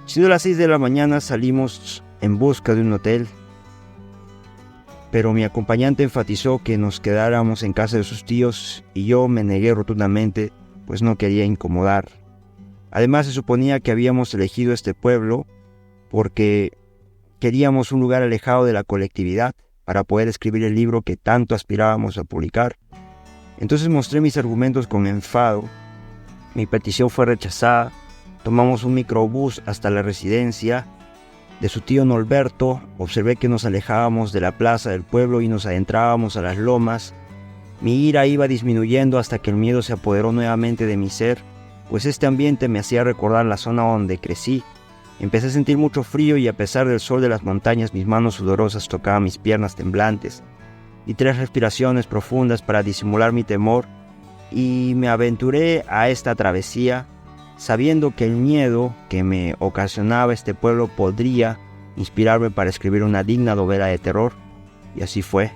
Siendo las 6 de la mañana salimos en busca de un hotel, pero mi acompañante enfatizó que nos quedáramos en casa de sus tíos y yo me negué rotundamente, pues no quería incomodar. Además se suponía que habíamos elegido este pueblo porque queríamos un lugar alejado de la colectividad para poder escribir el libro que tanto aspirábamos a publicar. Entonces mostré mis argumentos con enfado. Mi petición fue rechazada. Tomamos un microbús hasta la residencia de su tío Norberto. Observé que nos alejábamos de la plaza del pueblo y nos adentrábamos a las lomas. Mi ira iba disminuyendo hasta que el miedo se apoderó nuevamente de mi ser, pues este ambiente me hacía recordar la zona donde crecí. Empecé a sentir mucho frío y a pesar del sol de las montañas, mis manos sudorosas tocaban mis piernas temblantes. Di 3 respiraciones profundas para disimular mi temor y me aventuré a esta travesía, sabiendo que el miedo que me ocasionaba este pueblo podría inspirarme para escribir una digna novela de terror, y así fue.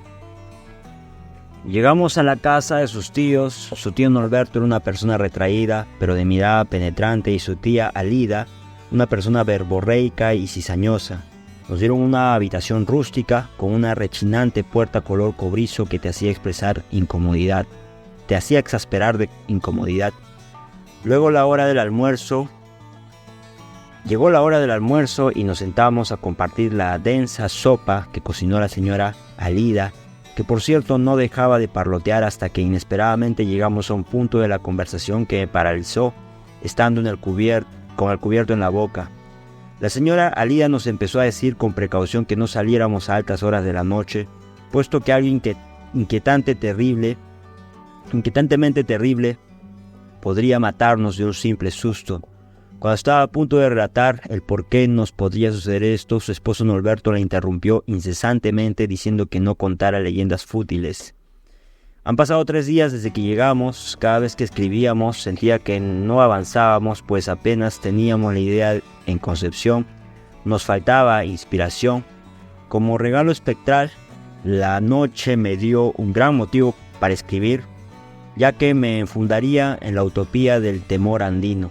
Llegamos a la casa de sus tíos. Su tío Norberto era una persona retraída, pero de mirada penetrante, y su tía Alida, una persona verborreica y cizañosa. Nos dieron una habitación rústica con una rechinante puerta color cobrizo que te hacía expresar incomodidad, te hacía exasperar de incomodidad. Llegó la hora del almuerzo y nos sentamos a compartir la densa sopa que cocinó la señora Alida, que por cierto no dejaba de parlotear hasta que inesperadamente llegamos a un punto de la conversación que me paralizó, estando con el cubierto en la boca. La señora Alida nos empezó a decir con precaución que no saliéramos a altas horas de la noche, puesto que algo inquietantemente terrible podría matarnos de un simple susto. Cuando estaba a punto de relatar el por qué nos podría suceder esto, su esposo Norberto la interrumpió incesantemente diciendo que no contara leyendas fútiles. Han pasado 3 días desde que llegamos. Cada vez que escribíamos sentía que no avanzábamos, pues apenas teníamos la idea en concepción. Nos faltaba inspiración. Como regalo espectral, la noche me dio un gran motivo para escribir, ya que me enfundaría en la utopía del temor andino.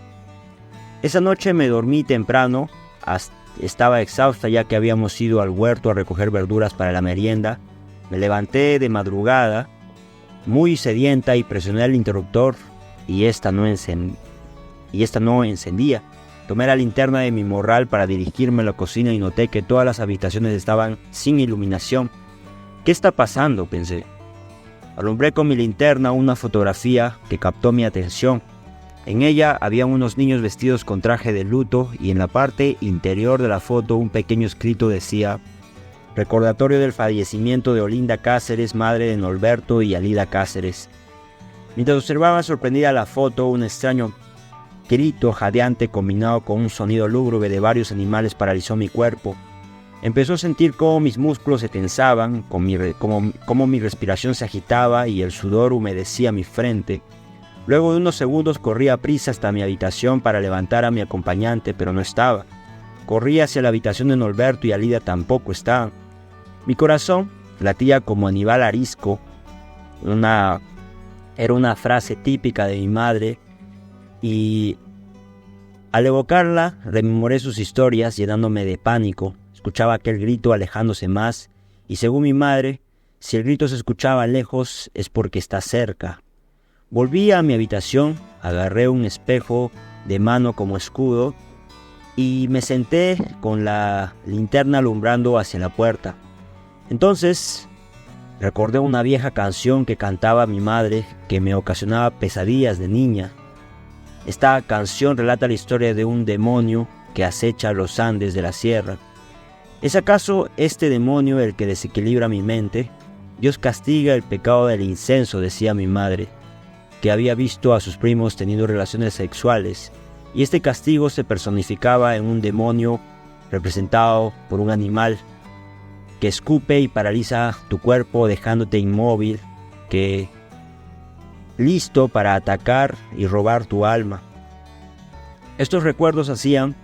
Esa noche me dormí temprano. Estaba exhausta ya que habíamos ido al huerto a recoger verduras para la merienda. Me levanté de madrugada, muy sedienta, y presioné el interruptor y esta no encendía. Tomé la linterna de mi morral para dirigirme a la cocina y noté que todas las habitaciones estaban sin iluminación. ¿Qué está pasando?, pensé. Alumbré con mi linterna una fotografía que captó mi atención. En ella había unos niños vestidos con traje de luto y en la parte interior de la foto un pequeño escrito decía: recordatorio del fallecimiento de Olinda Cáceres, madre de Norberto y Alida Cáceres. Mientras observaba sorprendida la foto, un extraño grito jadeante combinado con un sonido lúgubre de varios animales paralizó mi cuerpo. Empezó a sentir cómo mis músculos se tensaban, cómo mi respiración se agitaba y el sudor humedecía mi frente. Luego de unos segundos corrí a prisa hasta mi habitación para levantar a mi acompañante, pero no estaba. Corrí hacia la habitación de Norberto y Alida tampoco estaban. Mi corazón latía como Aníbal Arisco. Era una frase típica de mi madre, y al evocarla rememoré sus historias llenándome de pánico. Escuchaba aquel grito alejándose más, y según mi madre, si el grito se escuchaba lejos es porque está cerca. Volví a mi habitación, agarré un espejo de mano como escudo y me senté con la linterna alumbrando hacia la puerta. Entonces recordé una vieja canción que cantaba mi madre que me ocasionaba pesadillas de niña. Esta canción relata la historia de un demonio que acecha los Andes de la sierra. ¿Es acaso este demonio el que desequilibra mi mente? Dios castiga el pecado del incenso, decía mi madre, que había visto a sus primos teniendo relaciones sexuales, y este castigo se personificaba en un demonio representado por un animal que escupe y paraliza tu cuerpo dejándote inmóvil, listo para atacar y robar tu alma. Estos recuerdos hacían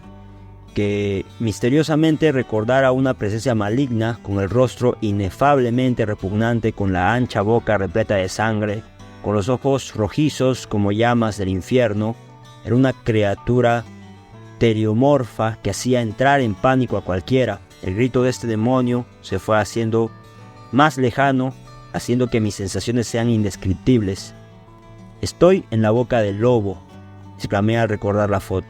que misteriosamente recordara una presencia maligna con el rostro inefablemente repugnante, con la ancha boca repleta de sangre, con los ojos rojizos como llamas del infierno. Era una criatura teriomorfa que hacía entrar en pánico a cualquiera. El grito de este demonio se fue haciendo más lejano, haciendo que mis sensaciones sean indescriptibles. «Estoy en la boca del lobo», exclamé al recordar la foto.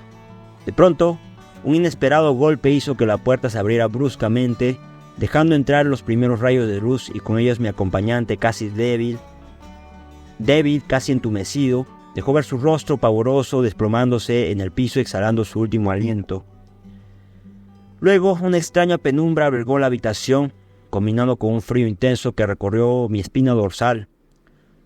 De pronto, un inesperado golpe hizo que la puerta se abriera bruscamente, dejando entrar los primeros rayos de luz y con ellos mi acompañante casi débil, casi entumecido. Dejó ver su rostro pavoroso desplomándose en el piso, exhalando su último aliento. Luego, una extraña penumbra abrigó la habitación, combinando con un frío intenso que recorrió mi espina dorsal.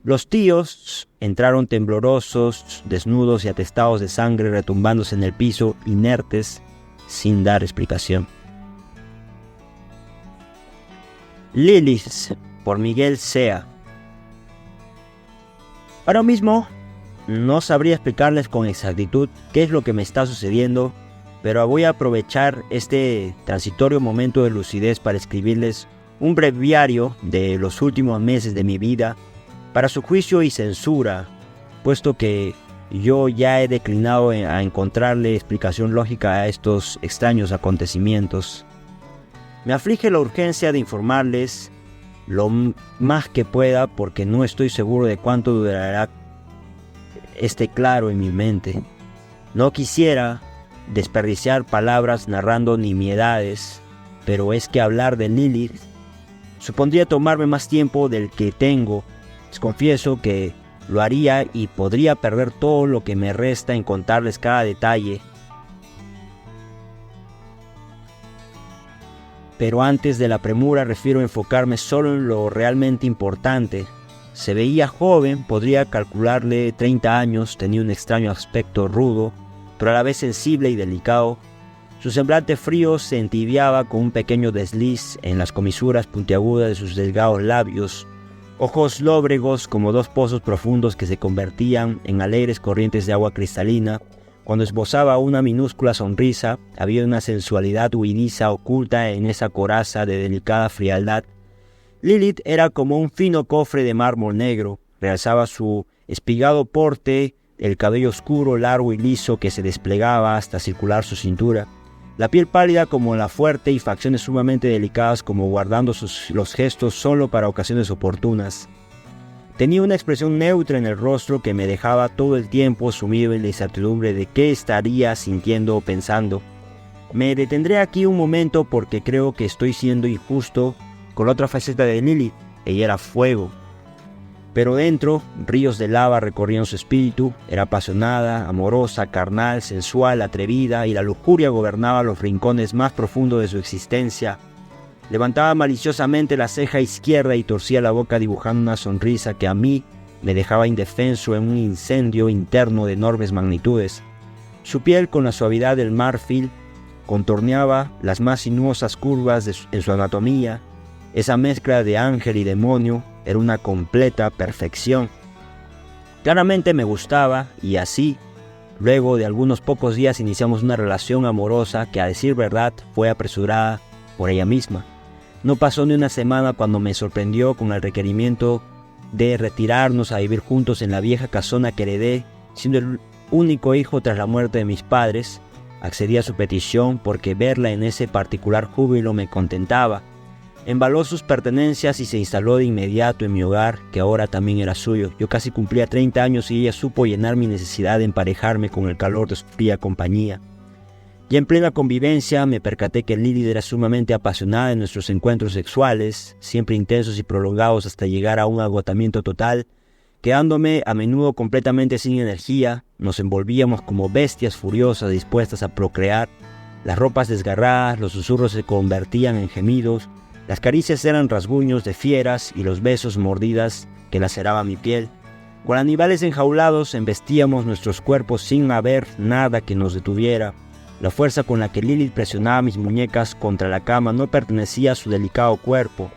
Los tíos entraron temblorosos, desnudos y atestados de sangre, retumbándose en el piso, inertes, sin dar explicación. Lilith, por Miguel Sea. Ahora mismo no sabría explicarles con exactitud qué es lo que me está sucediendo, pero voy a aprovechar este transitorio momento de lucidez para escribirles un breviario de los últimos meses de mi vida, para su juicio y censura, puesto que yo ya he declinado a encontrarle explicación lógica a estos extraños acontecimientos. Me aflige la urgencia de informarles lo más que pueda porque no estoy seguro de cuánto durará este claro en mi mente. No quisiera desperdiciar palabras narrando nimiedades, pero es que hablar de Lilith supondría tomarme más tiempo del que tengo. Les confieso que lo haría y podría perder todo lo que me resta en contarles cada detalle. Pero antes de la premura prefiero enfocarme solo en lo realmente importante. Se veía joven, podría calcularle 30 años, tenía un extraño aspecto rudo, pero a la vez sensible y delicado. Su semblante frío se entibiaba con un pequeño desliz en las comisuras puntiagudas de sus delgados labios, ojos lóbregos como dos pozos profundos que se convertían en alegres corrientes de agua cristalina. Cuando esbozaba una minúscula sonrisa, había una sensualidad huidiza oculta en esa coraza de delicada frialdad. Lilith era como un fino cofre de mármol negro, realzaba su espigado porte, el cabello oscuro, largo y liso que se desplegaba hasta circular su cintura, la piel pálida como la fuerte y facciones sumamente delicadas como guardando los gestos solo para ocasiones oportunas. Tenía una expresión neutra en el rostro que me dejaba todo el tiempo sumido en la incertidumbre de qué estaría sintiendo o pensando. Me detendré aquí un momento porque creo que estoy siendo injusto con la otra faceta de Lilith. Ella era fuego. Pero dentro, ríos de lava recorrían su espíritu. Era apasionada, amorosa, carnal, sensual, atrevida, y la lujuria gobernaba los rincones más profundos de su existencia. Levantaba maliciosamente la ceja izquierda y torcía la boca dibujando una sonrisa que a mí me dejaba indefenso en un incendio interno de enormes magnitudes. Su piel, con la suavidad del marfil, contorneaba las más sinuosas curvas en su anatomía. Esa mezcla de ángel y demonio era una completa perfección. Claramente me gustaba y así, luego de algunos pocos días iniciamos una relación amorosa que, a decir verdad, fue apresurada por ella misma. No pasó ni una semana cuando me sorprendió con el requerimiento de retirarnos a vivir juntos en la vieja casona que heredé, siendo el único hijo tras la muerte de mis padres. Accedí a su petición porque verla en ese particular júbilo me contentaba. Embaló sus pertenencias y se instaló de inmediato en mi hogar, que ahora también era suyo. Yo casi cumplía 30 años y ella supo llenar mi necesidad de emparejarme con el calor de su fría compañía. Ya en plena convivencia me percaté que Lilith era sumamente apasionada en nuestros encuentros sexuales, siempre intensos y prolongados hasta llegar a un agotamiento total, quedándome a menudo completamente sin energía. Nos envolvíamos como bestias furiosas dispuestas a procrear. Las ropas desgarradas, los susurros se convertían en gemidos, las caricias eran rasguños de fieras y los besos mordidas que laceraban mi piel. Cual animales enjaulados embestíamos nuestros cuerpos sin haber nada que nos detuviera. La fuerza con la que Lilith presionaba mis muñecas contra la cama no pertenecía a su delicado cuerpo,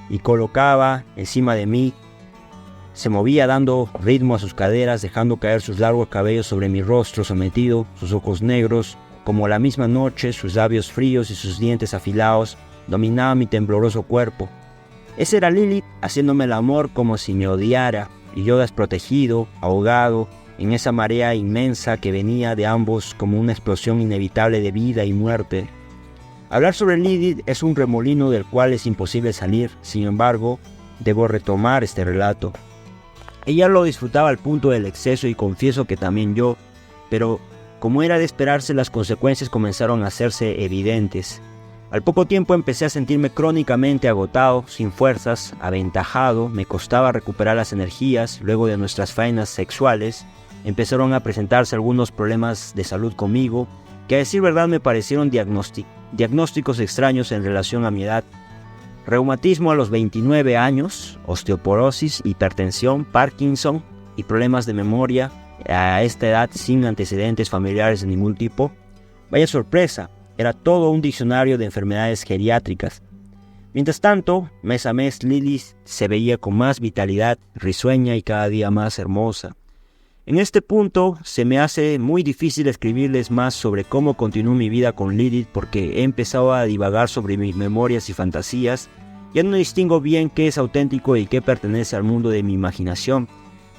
y colocaba encima de mí. Se movía dando ritmo a sus caderas, dejando caer sus largos cabellos sobre mi rostro sometido, sus ojos negros, como la misma noche, sus labios fríos y sus dientes afilados dominaban mi tembloroso cuerpo. Ese era Lilith haciéndome el amor como si me odiara, y yo desprotegido, ahogado, en esa marea inmensa que venía de ambos como una explosión inevitable de vida y muerte. Hablar sobre Lilith es un remolino del cual es imposible salir, sin embargo, debo retomar este relato. Ella lo disfrutaba al punto del exceso y confieso que también yo, pero como era de esperarse, las consecuencias comenzaron a hacerse evidentes. Al poco tiempo empecé a sentirme crónicamente agotado, sin fuerzas, aventajado, me costaba recuperar las energías. Luego de nuestras faenas sexuales, empezaron a presentarse algunos problemas de salud conmigo, que a decir verdad me parecieron diagnósticos extraños en relación a mi edad. Reumatismo a los 29 años, osteoporosis, hipertensión, Parkinson y problemas de memoria a esta edad sin antecedentes familiares de ningún tipo. Vaya sorpresa, era todo un diccionario de enfermedades geriátricas. Mientras tanto, mes a mes Lilith se veía con más vitalidad, risueña y cada día más hermosa. En este punto se me hace muy difícil escribirles más sobre cómo continuó mi vida con Lilith porque he empezado a divagar sobre mis memorias y fantasías Ya no distingo bien qué es auténtico y qué pertenece al mundo de mi imaginación.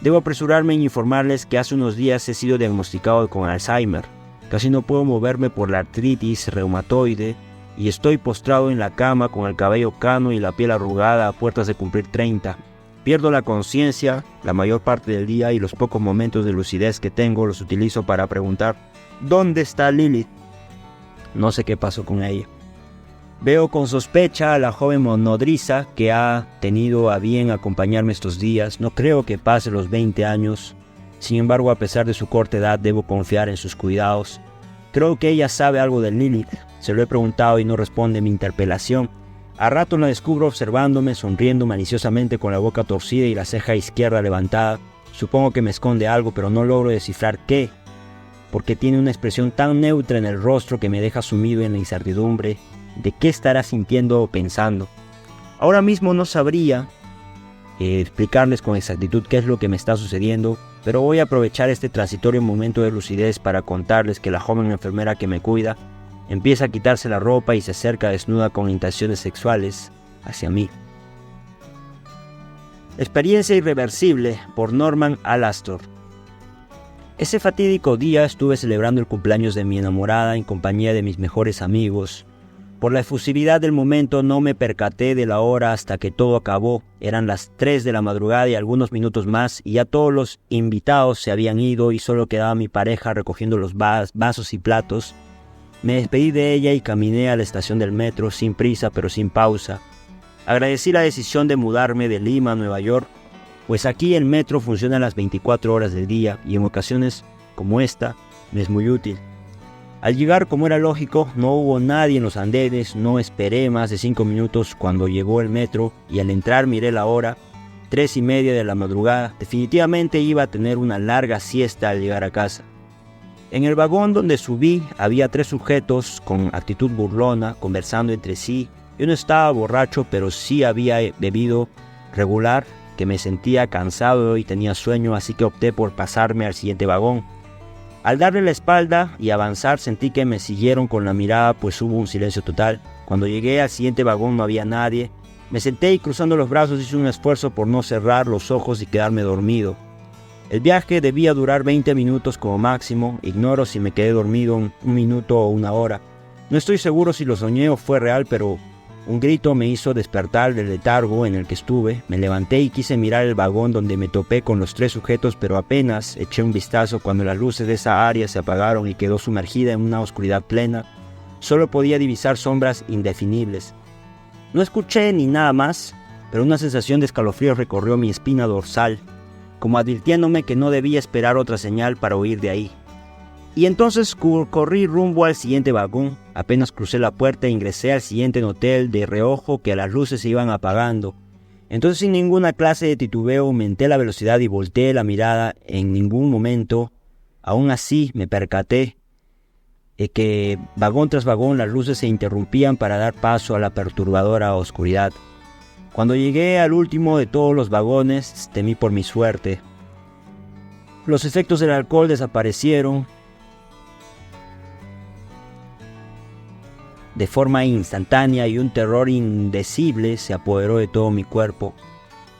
Debo apresurarme en informarles que hace unos días he sido diagnosticado con Alzheimer. Casi no puedo moverme por la artritis reumatoide y estoy postrado en la cama con el cabello cano y la piel arrugada a puertas de cumplir 30. Pierdo la conciencia la mayor parte del día y los pocos momentos de lucidez que tengo los utilizo para preguntar ¿dónde está Lilith? No sé qué pasó con ella. Veo con sospecha a la joven nodriza que ha tenido a bien acompañarme estos días. No creo que pase los 20 años. Sin embargo, a pesar de su corta edad, debo confiar en sus cuidados. Creo que ella sabe algo de Lilith. Se lo he preguntado y no responde mi interpelación. A rato la descubro observándome, sonriendo maliciosamente con la boca torcida y la ceja izquierda levantada. Supongo que me esconde algo, pero no logro descifrar qué, porque tiene una expresión tan neutra en el rostro que me deja sumido en la incertidumbre de qué estará sintiendo o pensando. Ahora mismo no sabría explicarles con exactitud qué es lo que me está sucediendo, pero voy a aprovechar este transitorio momento de lucidez para contarles que la joven enfermera que me cuida empieza a quitarse la ropa y se acerca desnuda con intenciones sexuales hacia mí. Experiencia irreversible por Norman Alastor. Ese fatídico día estuve celebrando el cumpleaños de mi enamorada en compañía de mis mejores amigos. Por la efusividad del momento no me percaté de la hora hasta que todo acabó. Eran las 3 de la madrugada y algunos minutos más y ya todos los invitados se habían ido y solo quedaba mi pareja recogiendo los vasos y platos. Me despedí de ella y caminé a la estación del metro sin prisa pero sin pausa. Agradecí la decisión de mudarme de Lima a Nueva York, pues aquí el metro funciona a las 24 horas del día y en ocasiones como esta me es muy útil. Al llegar, como era lógico, no hubo nadie en los andenes, no esperé más de 5 minutos cuando llegó el metro y al entrar miré la hora, 3:30 de la madrugada. Definitivamente iba a tener una larga siesta al llegar a casa. En el vagón donde subí había 3 sujetos con actitud burlona, conversando entre sí. Yo no estaba borracho, pero sí había bebido regular, que me sentía cansado y tenía sueño, así que opté por pasarme al siguiente vagón. Al darle la espalda y avanzar sentí que me siguieron con la mirada, pues hubo un silencio total. Cuando llegué al siguiente vagón no había nadie. Me senté y cruzando los brazos hice un esfuerzo por no cerrar los ojos y quedarme dormido. El viaje debía durar 20 minutos como máximo. Ignoro si me quedé dormido 1 minuto o 1 hora. No estoy seguro si lo soñé o fue real, pero un grito me hizo despertar del letargo en el que estuve. Me levanté y quise mirar el vagón donde me topé con los 3 sujetos, pero apenas eché un vistazo cuando las luces de esa área se apagaron y quedó sumergida en una oscuridad plena. Solo podía divisar sombras indefinibles. No escuché ni nada más, pero una sensación de escalofrío recorrió mi espina dorsal, como advirtiéndome que no debía esperar otra señal para huir de ahí. Y entonces corrí rumbo al siguiente vagón. Apenas crucé la puerta e ingresé al siguiente hotel de reojo que las luces se iban apagando. Entonces sin ninguna clase de titubeo aumenté la velocidad y volteé la mirada. En ningún momento, aún así, me percaté que vagón tras vagón las luces se interrumpían para dar paso a la perturbadora oscuridad. Cuando llegué al último de todos los vagones, temí por mi suerte. Los efectos del alcohol desaparecieron de forma instantánea y un terror indecible se apoderó de todo mi cuerpo.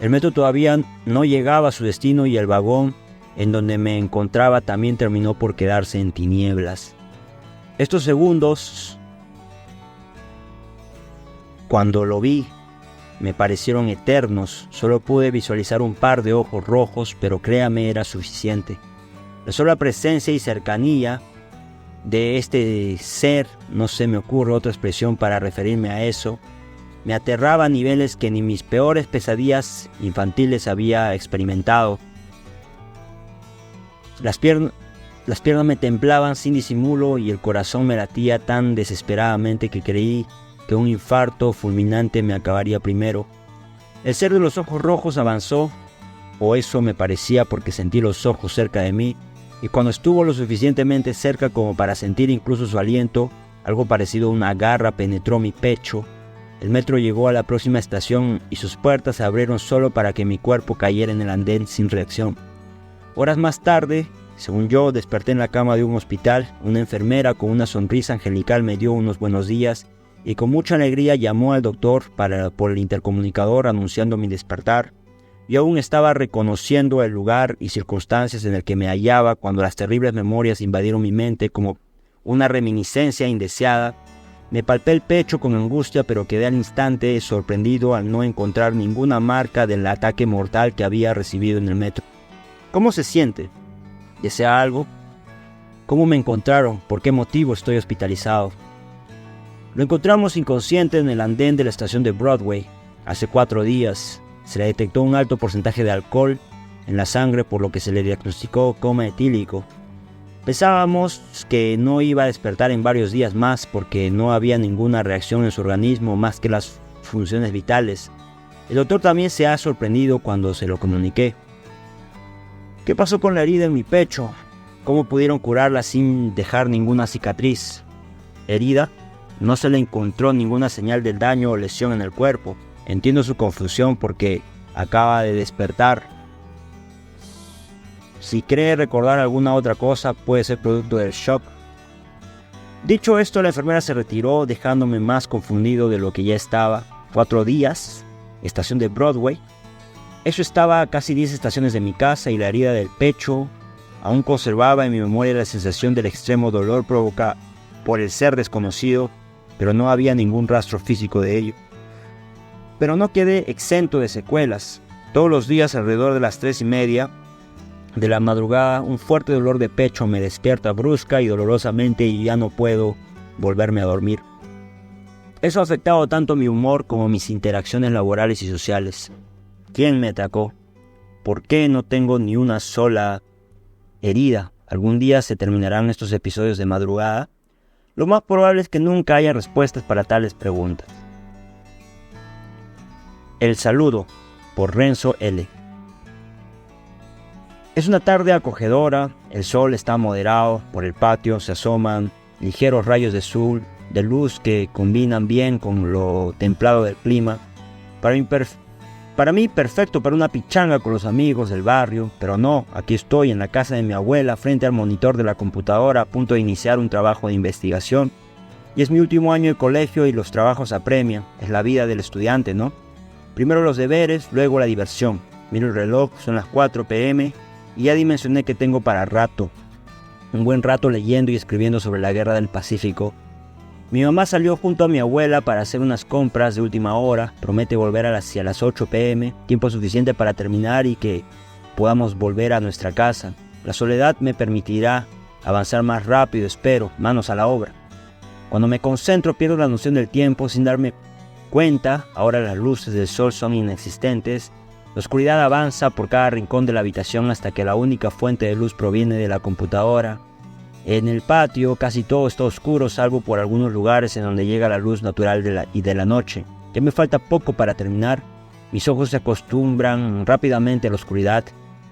El metro todavía no llegaba a su destino y el vagón en donde me encontraba también terminó por quedarse en tinieblas. Estos segundos, cuando lo vi, me parecieron eternos. Solo pude visualizar un par de ojos rojos, pero créame, era suficiente. La sola presencia y cercanía de este ser, no se me ocurre otra expresión para referirme a eso, me aterraba a niveles que ni mis peores pesadillas infantiles había experimentado. Las piernas me temblaban sin disimulo y el corazón me latía tan desesperadamente que creí que un infarto fulminante me acabaría primero. El ser de los ojos rojos avanzó, o eso me parecía porque sentí los ojos cerca de mí, y cuando estuvo lo suficientemente cerca como para sentir incluso su aliento, algo parecido a una garra penetró mi pecho. El metro llegó a la próxima estación y sus puertas se abrieron solo para que mi cuerpo cayera en el andén sin reacción. Horas más tarde, según yo, desperté en la cama de un hospital. Una enfermera con una sonrisa angelical me dio unos buenos días y con mucha alegría llamó al doctor por el intercomunicador anunciando mi despertar. Yo aún estaba reconociendo el lugar y circunstancias en el que me hallaba cuando las terribles memorias invadieron mi mente como una reminiscencia indeseada. Me palpé el pecho con angustia, pero quedé al instante sorprendido al no encontrar ninguna marca del ataque mortal que había recibido en el metro. ¿Cómo se siente? ¿Desea algo? ¿Cómo me encontraron? ¿Por qué motivo estoy hospitalizado? Lo encontramos inconsciente en el andén de la estación de Broadway. Hace 4 días se le detectó un alto porcentaje de alcohol en la sangre, por lo que se le diagnosticó coma etílico. Pensábamos que no iba a despertar en varios días más porque no había ninguna reacción en su organismo más que las funciones vitales. El doctor también se ha sorprendido cuando se lo comuniqué. ¿Qué pasó con la herida en mi pecho? ¿Cómo pudieron curarla sin dejar ninguna cicatriz? ¿Herida? No se le encontró ninguna señal del daño o lesión en el cuerpo. Entiendo su confusión porque acaba de despertar. Si cree recordar alguna otra cosa, puede ser producto del shock. Dicho esto, la enfermera se retiró, dejándome más confundido de lo que ya estaba. 4 días, estación de Broadway. Eso estaba a casi 10 estaciones de mi casa, y la herida del pecho aún conservaba en mi memoria la sensación del extremo dolor provocado por el ser desconocido, pero no había ningún rastro físico de ello. Pero no quedé exento de secuelas. Todos los días, alrededor de las 3:30 de la madrugada, un fuerte dolor de pecho me despierta brusca y dolorosamente y ya no puedo volverme a dormir. Eso ha afectado tanto mi humor como mis interacciones laborales y sociales. ¿Quién me atacó? ¿Por qué no tengo ni una sola herida? ¿Algún día se terminarán estos episodios de madrugada? Lo más probable es que nunca haya respuestas para tales preguntas. El saludo, por Renzo L. Es una tarde acogedora, el sol está moderado, por el patio se asoman ligeros rayos de luz que combinan bien con lo templado del clima. Para mí perfecto para una pichanga con los amigos del barrio, pero no, aquí estoy en la casa de mi abuela frente al monitor de la computadora a punto de iniciar un trabajo de investigación. Y es mi último año de colegio y los trabajos apremian, es la vida del estudiante, ¿no? Primero los deberes, luego la diversión. Miro el reloj, son las 4 p.m. y ya dimensioné que tengo para rato. Un buen rato leyendo y escribiendo sobre la guerra del Pacífico. Mi mamá salió junto a mi abuela para hacer unas compras de última hora. Promete volver hacia las 8 p.m, tiempo suficiente para terminar y que podamos volver a nuestra casa. La soledad me permitirá avanzar más rápido, espero, manos a la obra. Cuando me concentro pierdo la noción del tiempo sin darme cuenta. Ahora las luces del sol son inexistentes. La oscuridad avanza por cada rincón de la habitación hasta que la única fuente de luz proviene de la computadora. En el patio casi todo está oscuro, salvo por algunos lugares en donde llega la luz natural de la noche. Ya me falta poco para terminar. Mis ojos se acostumbran rápidamente a la oscuridad.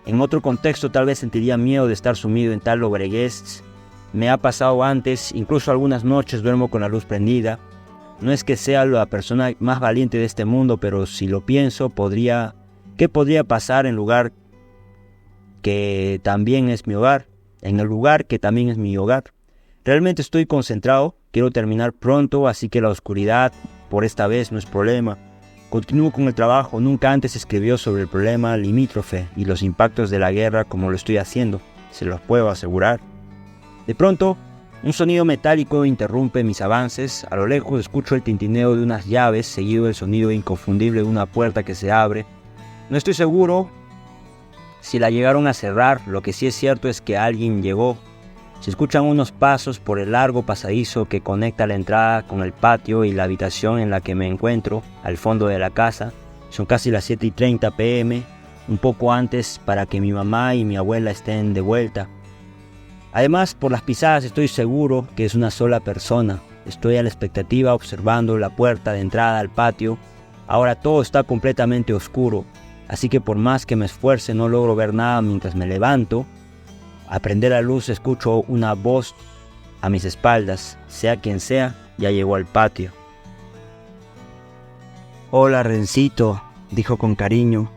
En otro contexto tal vez sentiría miedo de estar sumido en tal lobreguez. Me ha pasado antes, incluso algunas noches duermo con la luz prendida. No es que sea la persona más valiente de este mundo, pero si lo pienso, ¿qué podría pasar en el lugar que también es mi hogar? En el lugar que también es mi hogar. Realmente estoy concentrado, quiero terminar pronto, así que la oscuridad por esta vez no es problema. Continúo con el trabajo, nunca antes escribió sobre el problema limítrofe y los impactos de la guerra como lo estoy haciendo, se los puedo asegurar. De pronto, un sonido metálico interrumpe mis avances. A lo lejos escucho el tintineo de unas llaves, seguido del sonido inconfundible de una puerta que se abre. No estoy seguro si la llegaron a cerrar, lo que sí es cierto es que alguien llegó. Se escuchan unos pasos por el largo pasadizo que conecta la entrada con el patio y la habitación en la que me encuentro, al fondo de la casa. Son casi las 7:30 p.m, un poco antes para que mi mamá y mi abuela estén de vuelta. Además, por las pisadas estoy seguro que es una sola persona. Estoy a la expectativa observando la puerta de entrada al patio. Ahora todo está completamente oscuro, así que por más que me esfuerce no logro ver nada mientras me levanto. Al prender la luz escucho una voz a mis espaldas. Sea quien sea, ya llegó al patio. «Hola, Rencito», dijo con cariño.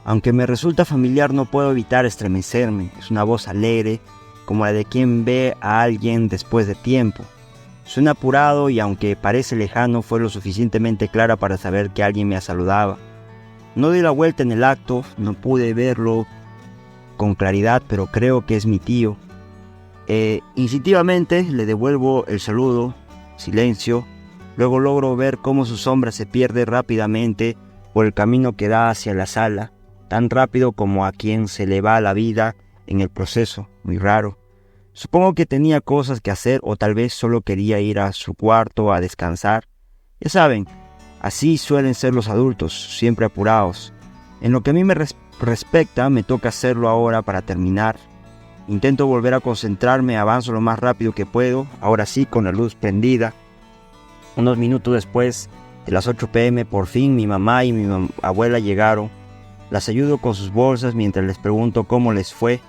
Aunque me resulta familiar, no puedo evitar estremecerme. Es una voz alegre, como la de quien ve a alguien después de tiempo. Suena apurado y aunque parece lejano, fue lo suficientemente clara para saber que alguien me saludaba. No di la vuelta en el acto, no pude verlo con claridad, pero creo que es mi tío. Instintivamente le devuelvo el saludo, silencio. Luego logro ver cómo su sombra se pierde rápidamente por el camino que da hacia la sala, tan rápido como a quien se le va la vida en el proceso, muy raro. Supongo que tenía cosas que hacer o tal vez solo quería ir a su cuarto a descansar. Ya saben, así suelen ser los adultos, siempre apurados. En lo que a mí me respecta, me toca hacerlo ahora para terminar. Intento volver a concentrarme, avanzo lo más rápido que puedo, ahora sí con la luz prendida. Unos minutos después de las 8 p.m, por fin mi mamá y mi abuela llegaron. Las ayudo con sus bolsas mientras les pregunto cómo les fue.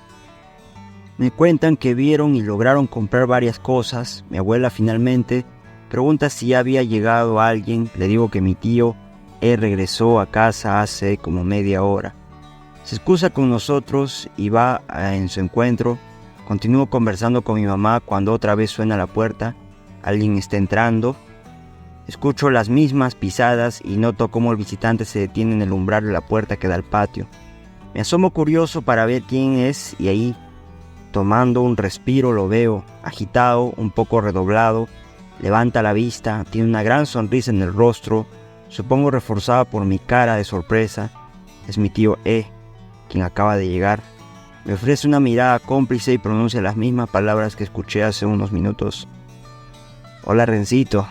Me cuentan que vieron y lograron comprar varias cosas. Mi abuela finalmente pregunta si ya había llegado alguien. Le digo que mi tío regresó a casa hace como media hora. Se excusa con nosotros y va en su encuentro. Continúo conversando con mi mamá cuando otra vez suena la puerta. Alguien está entrando. Escucho las mismas pisadas y noto cómo el visitante se detiene en el umbral de la puerta que da al patio. Me asomo curioso para ver quién es y ahí, tomando un respiro, lo veo, agitado, un poco redoblado. Levanta la vista, tiene una gran sonrisa en el rostro, supongo reforzada por mi cara de sorpresa. Es mi tío quien acaba de llegar. Me ofrece una mirada cómplice y pronuncia las mismas palabras que escuché hace unos minutos. Hola, Rencito.